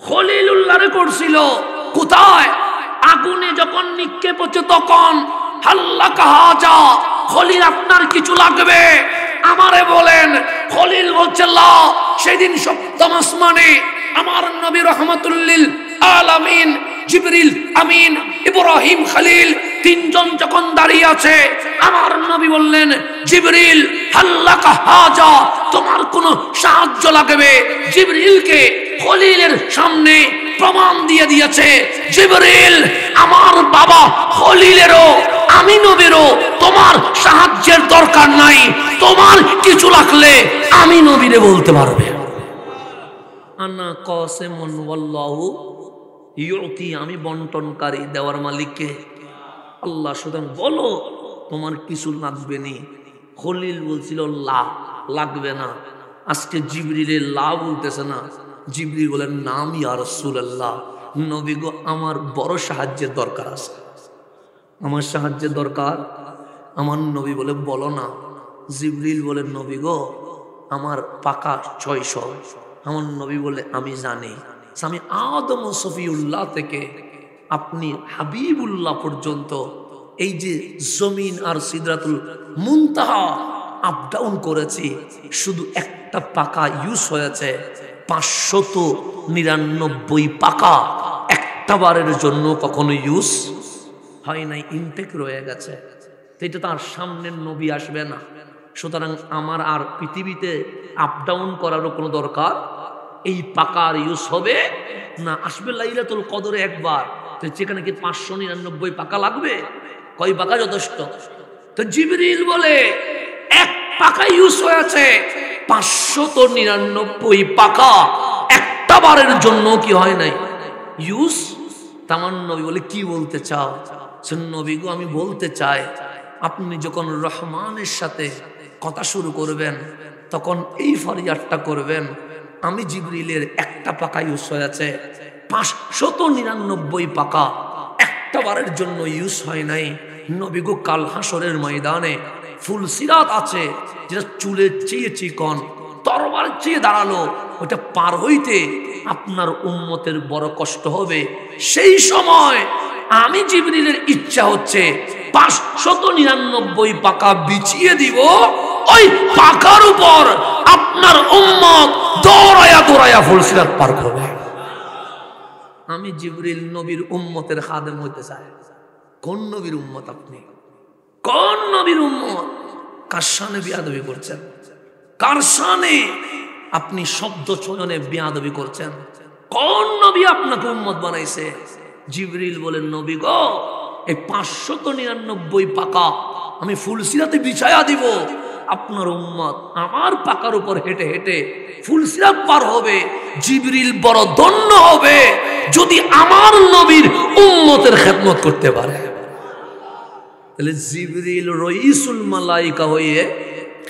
খলিলুল্লাহরে করছিল। কোথায়? আগুনে যখন নিক্ষেপ হচ্ছে তখন। হাল্লাকা হাজা, খলিল আপনার কিছু লাগবে আমারে বলেন। খলিল বলছে লা। সেদিন সপ্তম আসমানে আমার নবী রহমাতুল লিল আলামিন জিবরিল আমিন ইব্রাহিম খলিল তিনজন যখন দাঁড়িয়ে আছে, আমার নবী বললেন, জিবরিল হাল্লাকা হাজা, তোমার কোনো সাহায্য লাগবে? জিবরিলকে খলিলের সামনে প্রমাণ দিয়ে দিয়েছে, জিবরিল আমার বাবা খলিলেরও আমি নবীরও তোমার সাহায্যের দরকার নাই, তোমার কিছু লাগলে আমি নবীরে বলতে পারবে। আনা কাসিমুন ওয়াল্লাহু ইউতি, আমি বন্টনকারী, দেওয়ার মালিককে আল্লাহ। সুতরাং বলো তোমার কিছু লাগবে নি। খলিল বলছিল লা, লাগবে না। আজকে জিবরিলের লা বলতেছে না, জিবরিল বলেন নাম ইয়া রাসূলুল্লাহ, নবী গো আমার বড় সাহায্যের দরকার আছে, আমার সাহায্যের দরকার। আমার নবী বলে বলো না। জিবরিল বলে নবী গো আমার পাকা 600। আমার নবী বলে আমি জানি, আমি আদম ও সফিউল্লাহ থেকে আপনি হাবিবুল্লাহ পর্যন্ত এই যে জমিন আর সিদরাতুল মুনতাহা আপ ডাউন করেছি, শুধু একটা পাকা ইউজ হয়েছে, 599 পাকা একটা বারের জন্য কখনো ইউজ হয় নাই, ইনটেক রয়ে গেছে। এটা তার সামনের নবী আসবে না। সুতরাং আমার আর পৃথিবীতে আপ ডাউন করারও কোনো দরকার, এই পাকার ইউজ হবে না। আসবে লাইলাতুল কদরে একবার, তো যেখানে কি 599 পাকা লাগবে? কয় পাকা যথেষ্ট? তো জিবরিল বলে এক পাকা ইউজ হয়েছে, 599 পাকা একটা বারের জন্য কি হয় নাই ইউজ। তামান নবী বলে কি বলতে চাও? নবী গো আমি বলতে চাই, আপনি যখন রহমানের সাথে কথা শুরু করবেন তখন এই ফরিয়াদটা করবেন, আমি জিবরিলের একটা পাকা ইউজ হয়েছে, 599 পাকা একটা বারের জন্য ইউজ হয় নাই। নবী গো কাল হাসরের ময়দানে ফুলসিরাত আছে, যেটা চুলের চেয়ে চিকন, তরবার চেয়ে দাঁড়ালো, ওটা পার হইতে আপনার উম্মতের বড় কষ্ট হবে। সেই সময় আমি জিবরিলের ইচ্ছা হচ্ছে 599 পাকা বিছিয়ে দিব, ওই পাকার উপর আপনার উম্মত দৌড়ায়া দৌড়ায়া ফুলসিরাত পার করবে। আমি জিবরিল নবীর উম্মতের খাদেম হইতে চাই। কোন নবীর উম্মত আপনি? কোন নবীর উম্মত? কার শানে বিয়াদবি করছেন? কার শানে আপনি শব্দ চয়নে বিয়াদবি করছেন? কোন নবী আপনাকে উম্মত বানাইছে? জিবরিল বলেন নবী গো এই 599 পাকা আমি ফুলসিরাতে বিছায়া দিব, আপনার উম্মত আমার পাকার উপর হেঁটে হেঁটে ফুলসিরাত পার হবে। জিবরিল বড় ধন্য হবে যদি আমার নবীর উম্মতের খেদমত করতে পারে। তাহলে জিবরিল রইসুল মালাইকা হয়ে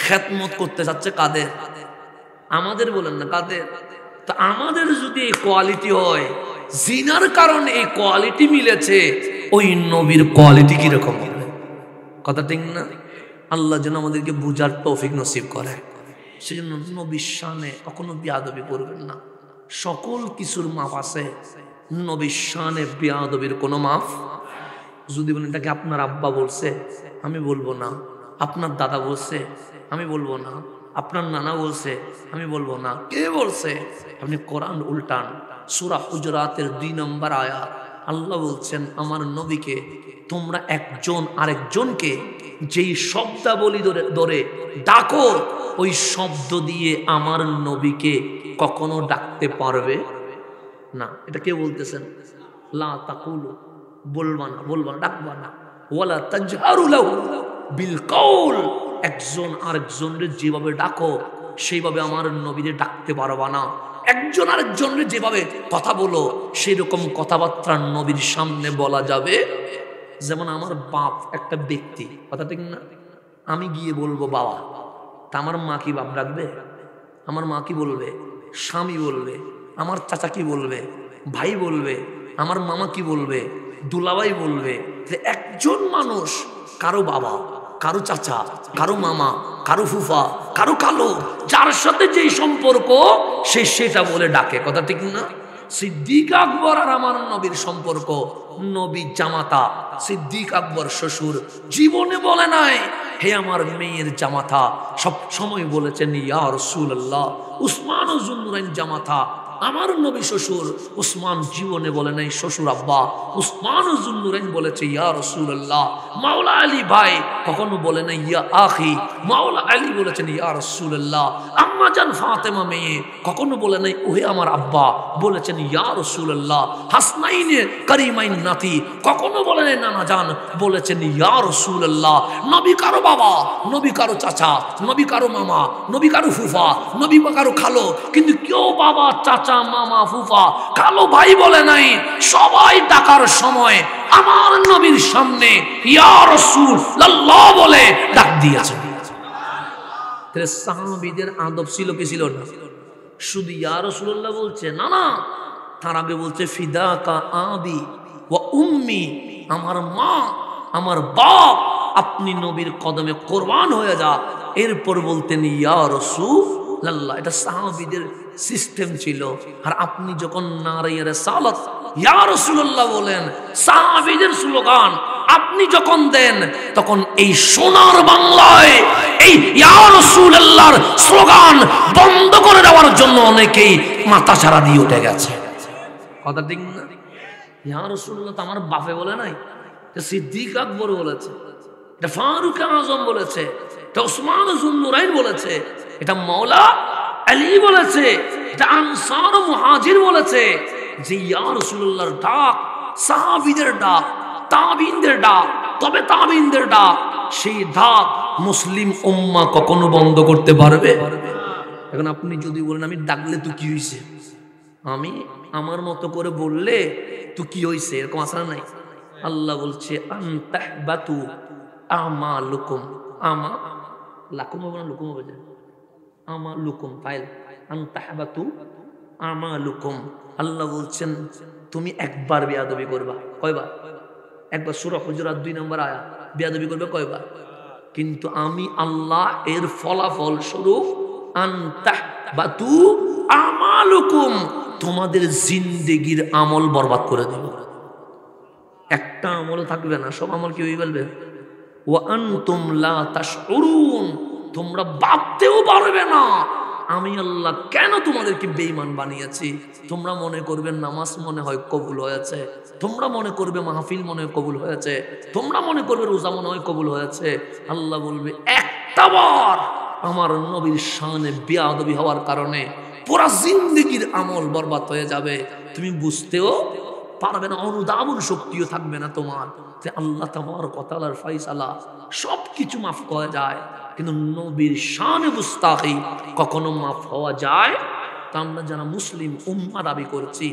খেদমত করতে যাচ্ছে কাদের? আমাদের বলেন না, কাদের? তা আমাদের যদি এই কোয়ালিটি হয়, জিনার কারণে এই কোয়ালিটি মিলেছে, ওই নবীর কোয়ালিটি কিরকম হবে? কথা ঠিক না? আল্লাহ যেন আমাদেরকে বুঝার তৌফিক নসিব করে। সেজন্য নবীর শানে কখনো বিয়াদবি করবেন না। সকল কিছুর মাপ আছে, নবীর শানে বিয়াদবির কোনো মাপ। যদি বলেন এটাকে আপনার আব্বা বলছে, আমি বলবো না। আপনার দাদা বলছে, আমি বলবো না। আপনার নানা বলছে, আমি বলবো না। কে বলছে? আপনি কোরআন উল্টান, সূরা হুজুরাতের 2 নম্বর আয়াত। আল্লাহ বলছেন আমার নবীকে তোমরা একজন আরেকজনকে যেই শব্দাবলী ধরে ডাকো, ওই শব্দ দিয়ে আমার নবীকে কখনো ডাকতে পারবে না। এটা কে বলতেছেন? লা তাকুলু, বলবা না, বলবা না, ডাকবা না। ওয়ালা তাজহারু লাহু বিল কওল, একজন আরেকজনকে যেভাবে ডাকো সেইভাবে আমার নবীকে ডাকতে পারবা না। একজন আরেকজনকে যেভাবে কথা বলো সেই রকম কথাবার্তা নবীর সামনে বলা যাবে। যেমন আমার বাপ একটা ব্যক্তি, কথা ঠিক না? আমি গিয়ে বলবো বাবা, তা আমার মা কি বাপ ডাকবে? আমার মা কি বলবে? স্বামী বলবে। আমার চাচা কি বলবে, ভাই বলবে, আমার মামা কি বলবে, দুলাভাই বলবে যে একজন মানুষ কারো বাবা, কারো চাচা, কারো মামা, কারো ফুফা, কারো কালো, যার সাথে যেই সম্পর্ক সে সেটা বলে ডাকে। কথা ঠিক না? সিদ্দিক আকবর আর আমার নবীর সম্পর্ক, নবী জামাতা, সিদ্দিক আকবর শ্বশুর, জীবনে বলে নাই হে আমার মেয়ের জামাতা, সব সময় বলেছেন ইয়া রাসূলুল্লাহ। উসমান ও যুন্নুরাইন জামাতা, আমার নবী শ্বশুর, উসমান জীবনে বলে নাই শ্বশুর আব্বা, উসমান ও যুন্নুরাইন বলেছে ইয়া রাসূলুল্লাহ। মাওলা আলী ভাই, কখনো বলে নাই ইয়া আখি, মাওলা আলী বলেছেন ইয়া রাসূলুল্লাহ। আম্মা জান ফাতেমা মেয়ে, কখনো বলে নাই ওহে আমার আব্বা, বলেছেন ইয়া রাসূলুল্লাহ। হাসনাইনে করিমাইন নাতি, কখনো বলে নাই নানা জান, বলেছেন ইয়া রাসূলুল্লাহ। নবী কারো বাবা, নবী কারো চাচা, নবী কারো মামা, নবী কারো ফুফা, নবী কারো খালো, কিন্তু কেউ বাবা, চাচা, মামা, ফুফা, খালো, ভাই বলে নাই। সবাই ডাকার সময় আমার নবীর সামনে ইয়া রাসূলুল্লাহ বলে ডাক দিয়েছে। তাহলে সাহাবীদের আদব ছিল কি ছিল না? শুধু ইয়া রাসূলুল্লাহ বলছে না, না, তার আগে বলছে ফিদাকা আবি ওয়া উম্মি, আমার মা, আমার বাপ, আপনি নবীর কদমে কোরবান হয়ে যা। এরপর বলতেন ইয়া রাসূলুল্লাহ। এটা সাহাবীদের সিস্টেম ছিল। আর আপনি যখন নারায়ে রিসালাত ইয়া রাসূলুল্লাহ বলেন, সাহাবীদের স্লোগান আপনি যখন দেন, তখন এই সোনার বাংলায় এই ইয়া রাসূলুল্লাহর স্লোগান বন্ধ করে দেওয়ার জন্য অনেকেই মাথা ছাড়া দিয়ে উঠে গেছে। কথা ঠিক না? ইয়া রাসূলুল্লাহ তো আমার বাপে বলে নাই, এটা সিদ্দিক আকবর বলেছে, এটা ফারুক আজম বলেছে, এটা উসমান যুন্নুরাইন বলেছে, এটা মাওলা আলী বলেছে, এটা আনসার ও মুহাজির বলেছে যে ইয়া রাসূলুল্লাহর ডাক সাহাবীদের ডাক, তাবিঈনদের ডাক, তবে তাবিঈনদের ডাক, সেই ডাক মুসলিম উম্মাহ কখনো বন্ধ করতে পারবে? এখন আপনি যদি বলেন আমি ডাকলে তো কি হইছে, আমি আমার মতো করে বললে তো কি হইছে, এরকম আসা নাই? আল্লাহ বলছে আনতাহবাতু আমালুকুম, আমা লাকুম হবে না লুকুম হবে, আমালুকুম ফাইল, আনতাহবাতু আমালুকুম। আল্লাহ বলছেন তুমি একবার বেয়াদবি করবা, কয়বার? একবার। সূরা হুজুরাত 2 নম্বর আয়াত। বেয়াদবি করবে কয়বার? কিন্তু আমি আল্লাহ এর ফলাফল স্বরূপ আনতাহবাতু আমালুকুম, তোমাদের জিন্দেগির আমল বরবাদ করে দেব। একটা আমল থাকবে না, সব আমল কি হয়ে গেলবে। ওয়া আনতুম লা তাশউরুন, তোমরা ভাবতেও পারবে না আমি আল্লাহ কেন তোমাদেরকে বেঈমান বানিয়েছি। তোমরা মনে করবে নামাজ মনে হয় কবুল হয়েছে, তোমরা মনে করবে মাহফিল মনে হয় কবুল হয়েছে, তোমরা মনে করবে রোজা মনে হয় কবুল হয়েছে। আল্লাহ বলবে একটাবার আমার নবীর শানে বেয়াদবি হওয়ার কারণে পুরা জিন্দেগির আমল বরবাদ হয়ে যাবে, তুমি বুঝতেও পারবে না, অনুধাবন শক্তিও থাকবে না তোমার। যে আল্লাহ তাবারক ওয়া তাআলার ফয়সালা সবকিছু মাফ করা যায়, কিন্তু নবীর শানে গুস্তাখি কখনো মাফ হওয়া যায়? তা আমরা যারা মুসলিম উম্মাহ দাবি করছি,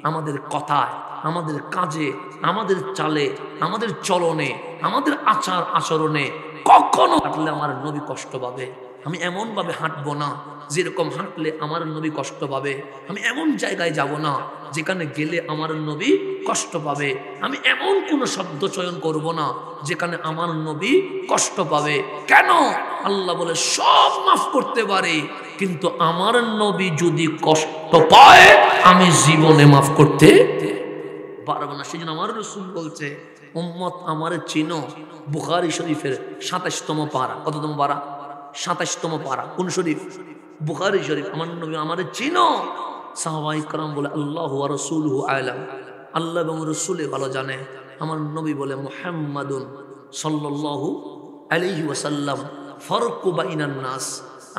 আমাদের কথায়, আমাদের কাজে, আমাদের চালে, আমাদের চলনে, আমাদের আচার আচরণে কখনো হাঁটলে আমার নবী কষ্ট পাবে। আমি এমন ভাবে হাঁটবো না যেরকম হাঁটলে আমার নবী কষ্ট পাবে। আমি এমন জায়গায় যাব না যেখানে গেলে আমার নবী কষ্ট পাবে। আমি এমন কোন শব্দ চয়ন করব না যেখানে আমার নবী কষ্ট পাবে। কেন? আল্লাহ বলে সব মাফ করতে পারে, কিন্তু আমার নবী যদি কষ্ট পায় আমি জীবনে মাফ করতে পারবো না। সেই জন্য আমার রাসূল বলছে উম্মত আমারে চিনো, বুখারী শরীফের ২৭তম পারা। কততম পারা? ২৭তম পারা। কোন শরীফ? বুখারী শরীফ। আমার নবী আমারে চিনো। সাহাবায়ে কেরাম বলে আল্লাহু ওয়া রাসূলুহু আ'লাম, আল্লাহ এবং রাসূল ভালো জানে। আমার নবী বলে মুহাম্মাদুন সাল্লাল্লাহু আলাইহি ওয়াসাল্লাম ফারকু বাইনান নাস,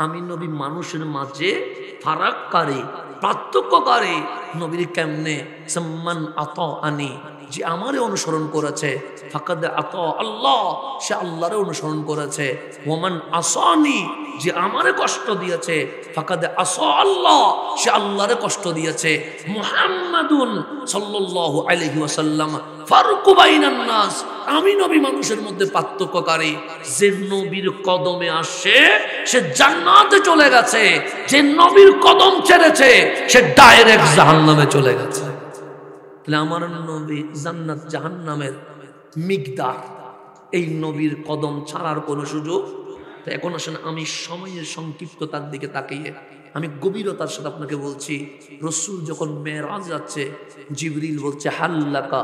আমি নবী মানুষের মাঝে ফারাককারী, পার্থক্যকারী। নবীর কেমনে? সাম্মান আতাআনি, যে আমারে অনুসরণ করেছে, ফাকাদ আতা আল্লাহ, সে আল্লাহরে অনুসরণ করেছে। ওমান আসানি, যে আমারে কষ্ট দিয়েছে ফাকাদ আসা আল্লাহ, সে আল্লাহরে কষ্ট দিয়েছে। মুহাম্মাদুন সাল্লাল্লাহু আলাইহি ওয়াসাল্লাম ফারকু বাইনান নাস, আমি নবী মানুষের মধ্যে পার্থক্যকারী। যে নবীর কদমে আসে সে জান্নাতে চলে গেছে, যে নবীর কদম ছেড়েছে সে ডাইরেক্ট জাহান্নামে চলে গেছে। তাহলে আমার নবী জান্নাত জাহান্নামের মিকদার, এই নবীর কদম ছাড়ার কোনো সুযোগ। তো এখন আসেন আমি সময়ের সংক্ষিপ্ততার দিকে তাকিয়ে আমি গভীরতার সাথে আপনাকে বলছি, রসুল যখন মেরাজ যাচ্ছে জিবরিল বলছে হাল্লাকা,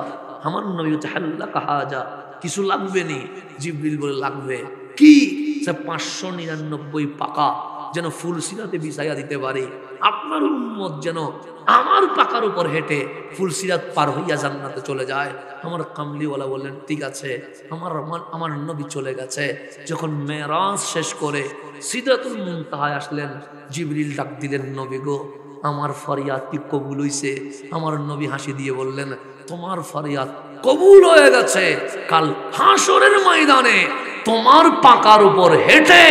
আমার নবী হচ্ছে হাল্লাকা হাজা, কিছু লাগবে নি? জিবরিল বলে লাগবে কি? 599 পাকা যেন ফুলসিরাতে বিছাইয়া দিতে পারে, আপনার উম্মত যেন আমার পাকার উপর হেঁটে ফুলসিরাত পার হইয়া জান্নাতে চলে যায়। আমার কামলিওয়ালা বললেন ঠিক আছে, আমার নবী চলে গেছে। যখন মেরাজ শেষ করে সিদরাতুল মুনতাহায় আসলেন, জিবরিল ডাক দিলেন, নবী গো, আমার ফরিয়াদ কি কবুল হইছে? আমার নবী হাসি দিয়ে বললেন, তোমার ফরিয়াদ কবুল হয়ে গেছে। কাল হাসরের ময়দানে তোমার পাকার উপর হেঁটে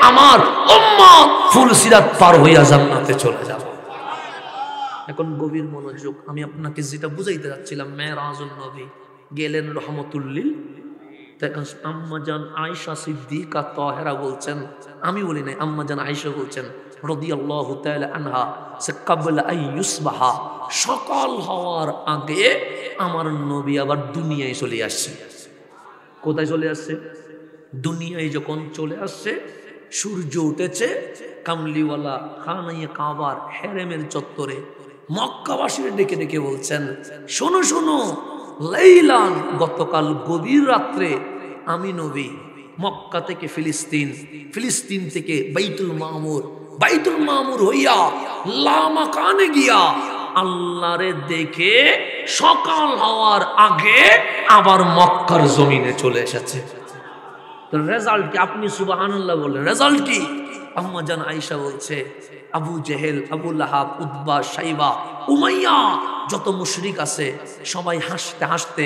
আমার উম্মত ফুলসিরাত পার হইয়া জান্নাতে চলে যাবে। এখন গভীর মনোযোগ, আমি আপনাকে যেটা বুঝাইতে যাচ্ছিলাম, মেরাজুন নবী গেলেন রহমতুল্লিল। আম্মাজান আয়েশা সিদ্দিকা তাহেরা বলছেন, আমি বলি নাই, আম্মাজান আয়েশা বলছেন রাদিয়াল্লাহু তাআলা আনহা, সে ক্বাবলা আন ইউসবাহা, সকাল হওয়ার আগে আমার নবী আবার দুনিয়ায় চলে আসছে। কোথায় চলে আসছে? দুনিয়ায় যখন চলে আসছে, সূর্য উঠেছে, কামলিওয়ালা খানায়ে কাবার হেরেমের চত্বরে মক্কাবাসীর ডেকে ডেকে বলছেন, শোনো শোনো, লাইলান, গতকাল গভীর রাত্রে আমি নবী মক্কা থেকে ফিলিস্তিন, ফিলিস্তিন থেকে বাইতুল মামুর, বাইতুল মামুর হইয়া লামাকানে গিয়া আল্লাহরে দেখে সকাল হওয়ার আগে আবার মক্কার জমিনে চলে এসেছে। তো রেজাল্ট কি? আপনি সুবহানাল্লাহ বললেন, রেজাল্ট কি? আম্মাজান আয়েশা বলছে, আবু জেহেল, আবু লাহাব, উতবা, শাইবা, উমাইয়া, যত মুশরিক আছে সবাই হাসতে হাসতে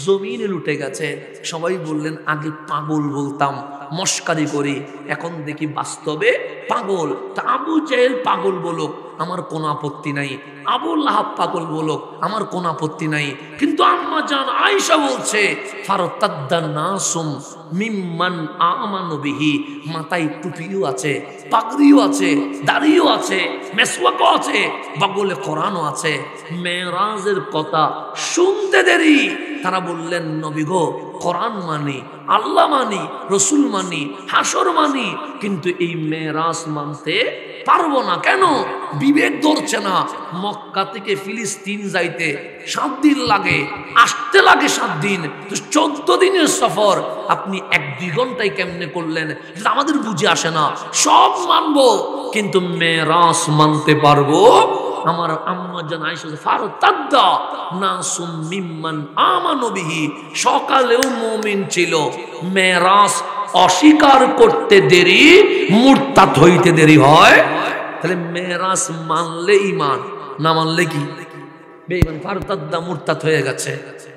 জমিনে লুটে গেছে। সবাই বললেন, আগে পাগল বলতাম, মস্কারি করি, এখন দেখি বাস্তবে পাগল। তা আবু জেহেল পাগল বলুক, আমার কোনো আপত্তি নাই। আবু লাহাব পাগল বলুক, আমার কোনো আপত্তি নাই। কিন্তু আম্মাজান আয়েশা বলছে, ফারতাদ্দান নাসুম মিম্মান আমানু বিহি, মাথায় টুপিও আছে, পাগড়িও আছে, দাড়িও আছে, মেসওয়াকও আছে, বগলে কোরআনও আছে। মেরাজের কথা শুনতে দেরি, তারা বললেন, নবী গো, কোরআন মানি, আল্লাহ মানি, রসুল মানি, হাসর মানি, কিন্তু এই মেরাজ মানতে পারবো না। কেন? বিবেক ধরছে না। মক্কা থেকে ফিলিস্তিন যাইতে 7 দিন লাগে, আসতে লাগে 7 দিন, 14 দিনের সফর। আপনি 1-2 ঘন্টায় কেমনে করলেন? আমাদের বুঝে আসে না। সব মানবো, কিন্তু মেরাজ মানতে পারবো। আমার আম্মাজান আয়েশা ফারতাদ্দা নাসুম মিম্মান আমানু বিহি, সকালেও মুমিন ছিল, মেরাজ অস্বীকার করতে দেরি, মুরতাদ হইতে দেরি হয়। তাহলে মেরাজ মানলে ঈমান, না মানলে কি বেঈমান? ফারতাদ্দা, মুরতাদ হয়ে গেছে।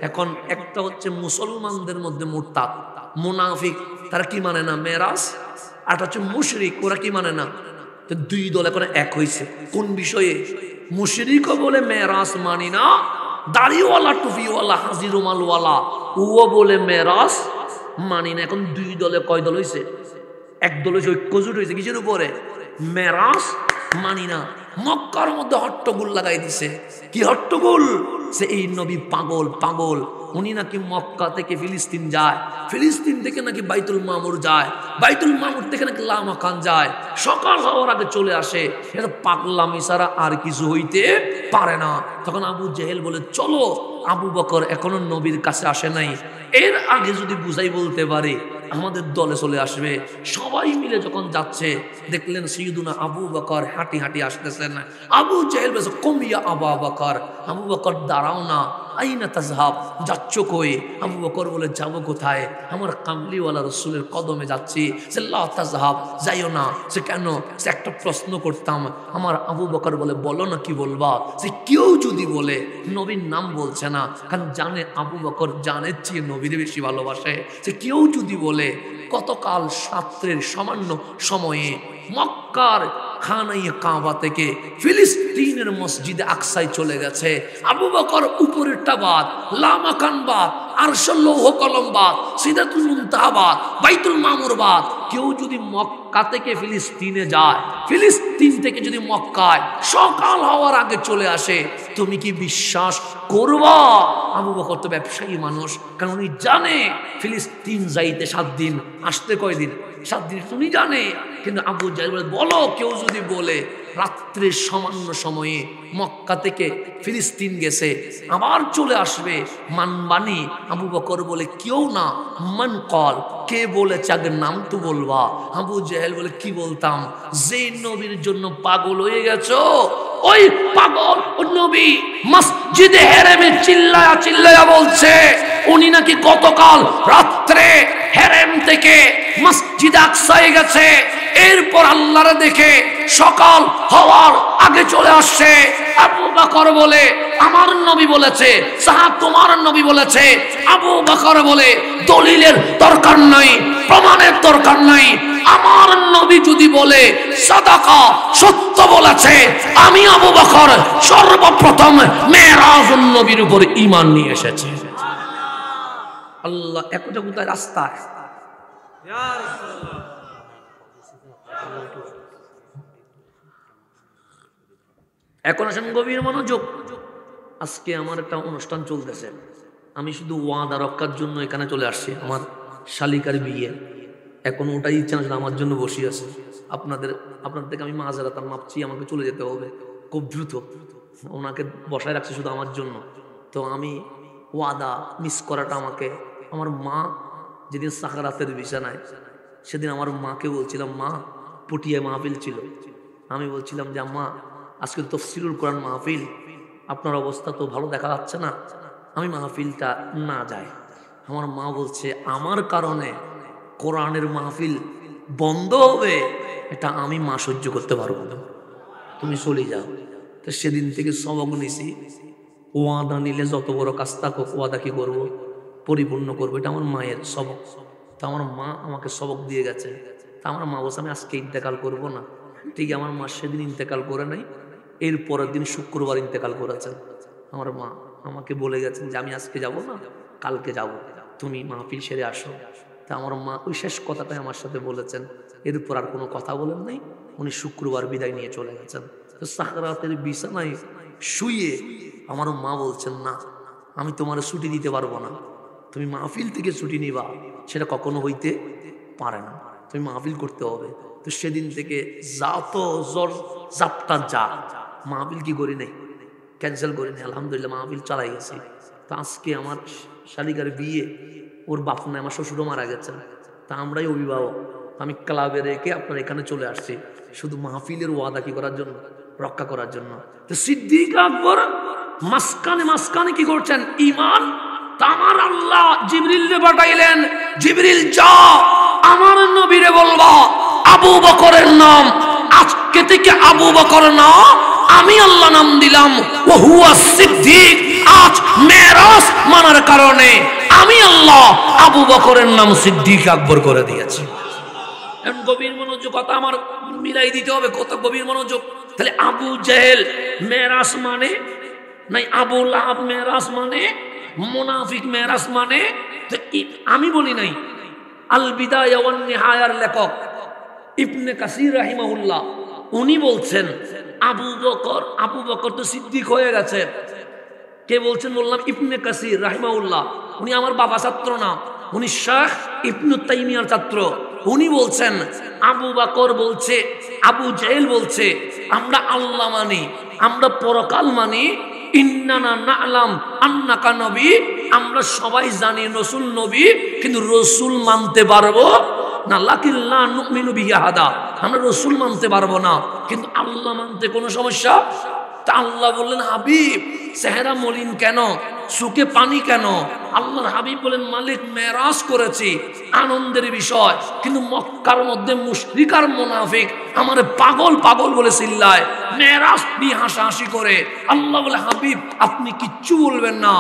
এখন একটা হচ্ছে মুসলমানদের মধ্যে মুরতাদ, মুনাফিক, তারা কি মানে না মেরাজ। আর হচ্ছে মুশরিক, ওরা কি মানে না। তো 2 দল এখন এক হইছে কোন বিষয়ে? মুশরিকও বলে মেরাজ মানি না, দাড়িওয়ালা, টুপিওয়ালা, হাজি রুমালওয়ালা, ও বলে মেরাজ মানি না। এখন 2 দলে কয় দল হইছে? এক দল হইছে ঐক্যজোট হইছে কিসের উপরে? মেরাজ মানি না। মক্কার মধ্যে হট্টগোল লাগাই দিছে। কি হট্টগোল? সে এই নবী পাগল, পাগল, উনি নাকি মক্কা থেকে ফিলিস্তিন যায়, ফিলিস্তিন থেকে নাকি বাইতুল মামুর যায়, বাইতুল মামুর থেকে নাকি লামাকান যায়, সকাল হওয়ার আগে চলে আসে। এটা পাগলামি ছাড়া আর কিছু হইতে পারে না। তখন আবু জেহেল বলে, চলো, আবু বকর এখনো নবীর কাছে আসে নাই, এর আগে যদি বুঝাই বলতে পারে আমাদের দলে চলে আসবে। সবাই মিলে যখন যাচ্ছে, দেখলেন সাইয়্যিদুনা আবু বকর হাঁটি হাঁটি আসতেছেন। আবু জেহেল বলছে, কমিয়া আবু বকর, আবু বকর দাঁড়াও না, আইনা তাজহাব, যাচ্ছ কই? আবু বকর বলে যাব কোথায়? আমার কামলিওয়ালা রসুলের কদমে যাচ্ছি। সে লা তাজহাব, যাইও না। সে কেন? সে একটা প্রশ্ন করতাম। আমার আবু বকর বলে বলো না, কি বলবা? সে কেউ যদি বলে, নবীর নাম বলছে না, কারণ জানে আবু বকর জানের চেয়ে নবীর বেশি ভালোবাসে। সে কেউ যদি বলে গতকাল রাত্রের সামান্য সময়ে মক্কার খানায়ে কাবা থেকে ফিলিস্তিনের মসজিদে আকসায় চলে গেছে, আবু বকর উপরেরটা বাদ, লামাকান বাদ, আরশুল লৌহ কলম বাদ, সিদরাতুল মুনতাহা বাদ, বাইতুল মামুর বাদ, কেউ যদি মক্কা থেকে ফিলিস্তিনে যায়, ফিলিস্তিন থেকে যদি মক্কায় সকাল হওয়ার আগে চলে আসে, তুমি কি বিশ্বাস করবা? আবু বকর তো ব্যবসায়ী মানুষ, কারণ উনি জানে ফিলিস্তিন যাইতে 7 দিন, আসতে কয়দিন? 7 দিন উনি জানে। কিন্তু আবু জাহেল বলে বলো, কেউ যদি বলে রাত্রের সামান্য সময়ে মক্কা থেকে ফিলিস্তিন গেছে, আবার চলে আসবে, মানবানি? আবু বকর বলে কেউ না। মান কল, কে বলেছে? আগে নাম তো বলবা। আবু জাহেল বলে কি বলতাম? যে নবীর জন্য পাগল হয়ে গেছো, ওই পাগল ও নবী মসজিদে হেরেমে চিল্লায়া চিল্লায়া বলছে উনি নাকি গতকাল রাত্রে হেরেম থেকে মসজিদে আকসায় গেছে, এরপর আল্লাহরে দেখে সকাল হওয়ার আগে চলে আসছে। আবু বকর বলে আমার নবী বলেছে, সাহাব তোমার নবী বলেছে। আবু বকর বলে দলিলের দরকার নাই, প্রমাণের দরকার নাই। আমার নবী যদি বলে সাদাকা, সত্য বলেছে, আমি আবু বকর সর্বপ্রথম মেরাজুন নবীর উপর ঈমান নিয়ে এসেছি। আল্লাহ একটা কোথায় রাস্তায়। এখন আসেন গভীর মনোযোগ। আজকে আমার একটা অনুষ্ঠান চলতেছে, আমি শুধু ওয়াদা রক্ষার জন্য এখানে চলে আসছি। আমার শালিকার বিয়ে, এখন ওটাই ইচ্ছা না, আমার জন্য বসে আছে। আপনাদের থেকে আমি মাঝরাত মাপছি, আমাকে চলে যেতে হবে খুব দ্রুত। ওনাকে বসায় রাখছে শুধু আমার জন্য। তো আমি ওয়াদা মিস করাটা আমাকে, আমার মা যেদিন সাকারাতের বিছানায়, সেদিন আমার মাকে বলছিলাম, মা পটিয়া মাহফিল ছিল, আমি বলছিলাম যে আম্মা আজকে তাফসীরুল কোরআন মাহফিল, আপনার অবস্থা তো ভালো দেখা যাচ্ছে না, আমি মাহফিলটা না যাই। আমার মা বলছে আমার কারণে কোরআনের মাহফিল বন্ধ হবে, এটা আমি মা সহ্য করতে পারবো না, তুমি চলে যাও। তো সেদিন থেকে সবক নিছি, ওয়াদা নিলে যত বড় কাজ থাকুক, ওয়াদা কি করবো, পরিপূর্ণ করবো, এটা আমার মায়ের সবক। তো আমার মা আমাকে সবক দিয়ে গেছে। তা আমার মা বলছে আমি আজকে ইন্তেকাল করবো না। ঠিক আমার মা সেদিন ইন্তেকাল করে নাই, এর পরের দিন শুক্রবার ইন্তেকাল করেছেন। আমার মা আমাকে বলে গেছেন যে আমি আজকে যাব না, কালকে যাব, তুমি মাহফিল সেরে আসো। তা আমার মা ওই শেষ কথাটাই আমার সাথে বলেছেন, এরপর আর কোনো কথা বলেন নাই। উনি শুক্রবার বিদায় নিয়ে চলে গেছেন। তো সাকরাতের বিছানায় শুয়ে আমার মা বলছেন না, আমি তোমার ছুটি দিতে পারবো না, তুমি মাহফিল থেকে ছুটি নিবা, সেটা কখনো হইতে পারে না, তুমি মাহফিল করতে হবে। তো সেদিন থেকে যত জ্বর জাপটা যা, মাহফিল কি করি নাই, ক্যান্সেল করি নাই, আলহামদুলিল্লাহ মাহফিল চালাই গেছি। তো আজকে আমার শালিকার বিয়ে, ওর বাপ নাই, আমার শ্বশুরও মারা গেছেন, তা আমরাই অভিভাবক। আমি ক্লাবে রেখে আপনার এখানে চলে আসছি শুধু মাহফিলের ওয়াদা কি করার জন্য, রক্ষা করার জন্য। তো সিদ্দিক আকবর মাঝখানে কি করছেন, ঈমান। আমার আল্লাহ জিবরিলকে পাঠাইলেন, জিবরিল যাও আমার নবীরে বলবা আবু বকরের নাম আজকে থেকে আবু বকর না, আমি আল্লাহ নাম দিলাম ও হুয়া সিদ্দিক। আজ মেরাজ মানার কারণে আমি আল্লাহ আবু বকরের নাম সিদ্দিক আকবর করে দিয়েছি। এখন গভীর মনোযোগ, কথা আমার মিলাই দিতে হবে, কত গভীর মনোযোগ। তাহলে আবু জেহেল মেরাজ মানে নাই, আবু লাহাব মেরাজ মানে, মুনাফিক মেরাজ মানে। আমি বলি নাই, আল বিদায়া ওয়ান নিহায়ার লেখক ইবনে কাসির রাহিমাহুল্লাহ উনি বলছেন আবু বকর তো সিদ্দিক হয়ে গেছে। কে বলছেন বললাম, ইবনে কাসির রাহিমাহুল্লাহ। উনি আমার বাবা ছাত্র না, উনি শাহ ইবনু তাইমিয়ার ছাত্র। উনি বলছেন আবু বকর বলছে, আবু জেহেল বলছে আমরা আল্লাহ মানি, আমরা পরকাল মানি, ইন্নানা না'লাম আন্নাকা নবী, আমরা সবাই জানি রাসূল নবী, কিন্তু রাসূল মানতে পারবো না, লাকিন লা নুমিনু বিহি আহাদা, আমরা রাসূল মানতে পারবো না, কিন্তু আল্লাহ মানতে কোনো সমস্যা। তা আল্লাহ বললেন হাবিব চেহারা মলিন কেন? চোখে পানি কেন? আল্লাহর হাবিব বলেন মালিক মেরাজ করেছি, আনন্দের বিষয়, কিন্তু মক্কার মধ্যে মুশরিক আর মুনাফিক আমারে পাগল পাগল বলে চিল্লায়, মেরাজ নিয়ে হাসাহাসি করে। আল্লাহ বলে হাবিব আপনি কিচ্ছু বলবেন না,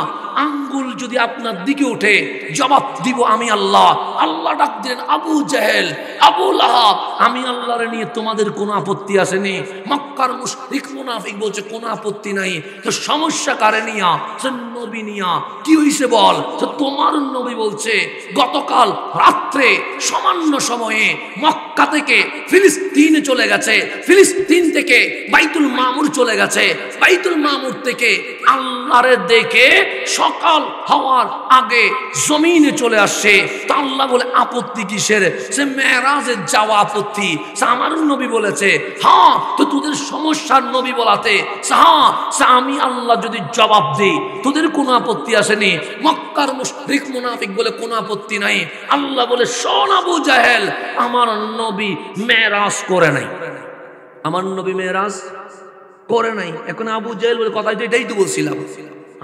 আঙ্গুল যদি আপনার দিকে ওঠে জবাব দিব আমি আল্লাহ। আল্লাহ ডাক দিলেন আবু জেহেল, আবু লাহাব, আমি আল্লাহর নিয়ে তোমাদের কোনো আপত্তি আসেনি। মক্কার মুশরিক মুনাফিক বলছে কোনো আপত্তি নাই, তো সমস্যা কারে নিয়া? সে নবী নিয়া। কি হইছে বল? তো তোমার নবী বলছে গতকাল রাত্রে সামান্য সময়ে মক্কা থেকে ফিলিস্তিনে চলে গেছে, ফিলিস্তিন থেকে বাইতুল মামুর চলে গেছে, বাইতুল মামুর থেকে আল্লাহরে দেখে সকাল হওয়ার আগে জমিনে চলে আসছে। তা আল্লাহ বলে আপত্তি কিসের? সে মেরাজে যাওয়া আপত্তি। আমার নবী বলেছে হ্যাঁ, তো তোদের সমস্যার নবী বলাতে হ্যাঁ, আমি আল্লাহ যদি জবাব দিই তোদের কোনো আপত্তি আসেনি। মক্কার মুশরিক মুনাফিক বলে কোনো আপত্তি নাই। আল্লাহ বলে শোন আবু জাহেল, আমার নবী মেরাজ করে নাই, আমার নবী মেরাজ করে নাই। এখন আবু জাহেল বলে কথা এটাই তো বলছিলাম,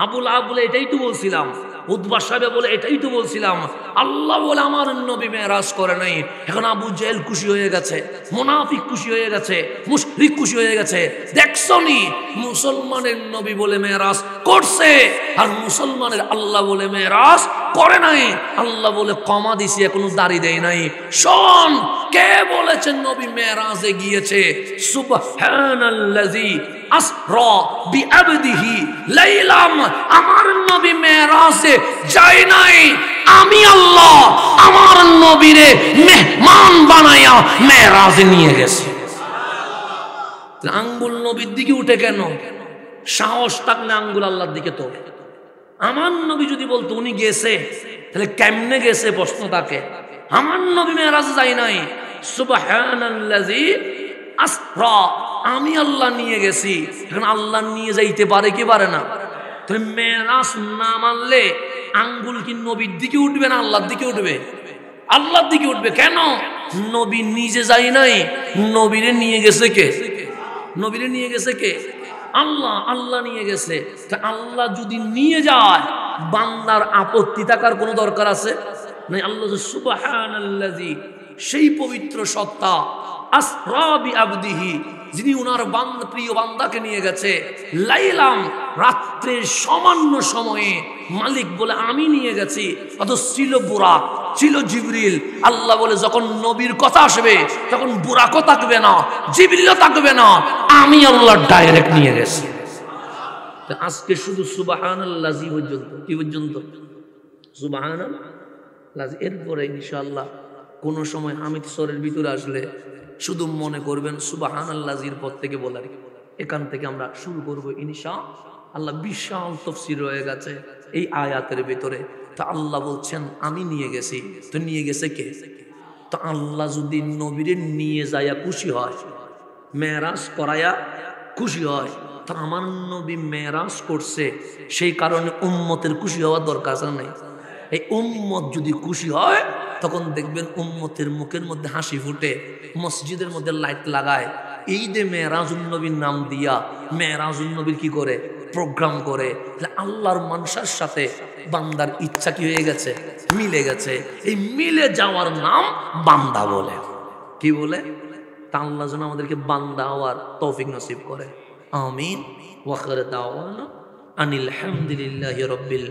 আবু লাহাব বলে এটাই তো বলছিলাম, উতবা সাহেব বলে এটাই তো বলছিলাম। আল্লাহ বলে আমার নবী মেরাজ করে নাই। এখন আবু জেহেল খুশি হয়ে গেছে, মুনাফিক খুশি হয়ে গেছে, মুশরিক খুশি হয়ে গেছে। দেখছনি মুসলমানের নবী বলে মেরাজ করছে, আর মুসলমানের আল্লাহ বলে মেরাজ করে নাই। আল্লাহ বলে কমা দিছি, এখনো দাড়ি দেয় নাই। শোন, কে বলেছেন নবী মেরাজে গিয়েছে? সুবহানাল্লাযী আসরা বিআবদিহি লাইলাম, আমার নবী মেরাজে যায় নাই, আমি আল্লাহ আমার নবীরে মেহমান বানায়া মেরাজে নিয়ে গেছে। আঙ্গুল নবীর দিকে উঠে কেন? সাহস থাকলে আঙ্গুল আল্লাহর দিকে তোলে। আমার নবী যদি বলতো উনি গেছে, তাহলে কেমনে গেছে প্রশ্ন থাকে। আমার নবী মেরাজে যায় নাই। সুবহানাল্লাযী আসরা, আমি আল্লাহ নিয়ে গেছি। এখন আল্লাহ নিয়ে যাইতে পারে কি পারে না? তাহলে মেরাজ না মানলে আঙ্গুল কি নবীর দিকে উঠবে না আল্লাহর দিকে উঠবে? আল্লাহর দিকে উঠবে। কেন? নবী নিজে যায় নাই, নবীরে নিয়ে গেছে কে? নবীরে নিয়ে গেছে কে? আল্লাহ। আল্লাহ নিয়ে গেছে। তা আল্লাহ যদি নিয়ে যায়, বান্দার আপত্তি থাকার কোনো দরকার আছে না? আল্লাহ সুবহানাল্লাযী, সেই পবিত্র সত্তা, আসরা বিআবদিহি, যিনি উনার বান্দা, প্রিয় বান্দাকে নিয়ে গেছে। লাইলাম, রাত্রের সামান্য সময়ে মালিক বলে আমি নিয়ে গেছি। অথচ ছিল বুরাক, ছিল জিবরিল। আল্লাহ বলে যখন নবীর কথা আসবে তখন বুরাকও থাকবে না, জিবরিলও থাকবে না, আমি আল্লাহ ডাইরেক্ট নিয়ে গেছি। আজকে শুধু সুবহানাল্লাযী পর্যন্ত। কি পর্যন্ত? সুবহানাল্লাযী। এরপরে ইনশাআল্লাহ কোন সময় হামিদ সরের ভিতরে আসলে শুধু মনে করবেন সুবহানাল্লাযীর পর থেকে বলার। এখান থেকে আমরা শুরু করব ইনশাআল্লাহ। বিশাল তাফসীর রয়ে গেছে এই আয়াতের ভিতরে। তা আল্লাহ বলছেন আমি নিয়ে গেছি। তো নিয়ে গেছে কে? তো আল্লাহ যদি নবীরে নিয়ে যায়া খুশি হয়, মেরাজ করায়া খুশি হয়, তা আমার নবী মেরাজ করছে, সেই কারণে উম্মতের খুশি হওয়ার দরকার নাই। এই উম্মত যদি খুশি হয় তখন দেখবেন উম্মতের মুখের মধ্যে হাসি ফুটে, মসজিদের মধ্যে লাইট লাগায়, ঈদে মেরাজুন নবীর নাম দিয়া মেরাজুন নবীর কি করে প্রোগ্রাম করে। আল্লাহর মানসার সাথে বান্দার ইচ্ছা কি হয়ে গেছে? মিলে গেছে। এই মিলে যাওয়ার নাম বান্দা বলে। কি বলে? তা আল্লাহ যেন আমাদেরকে বান্দা হওয়ার তৌফিক নসিব করে। আমিন। ওয়া আখির দাওয়ানা আনিল হামদুলিল্লাহি রাব্বিল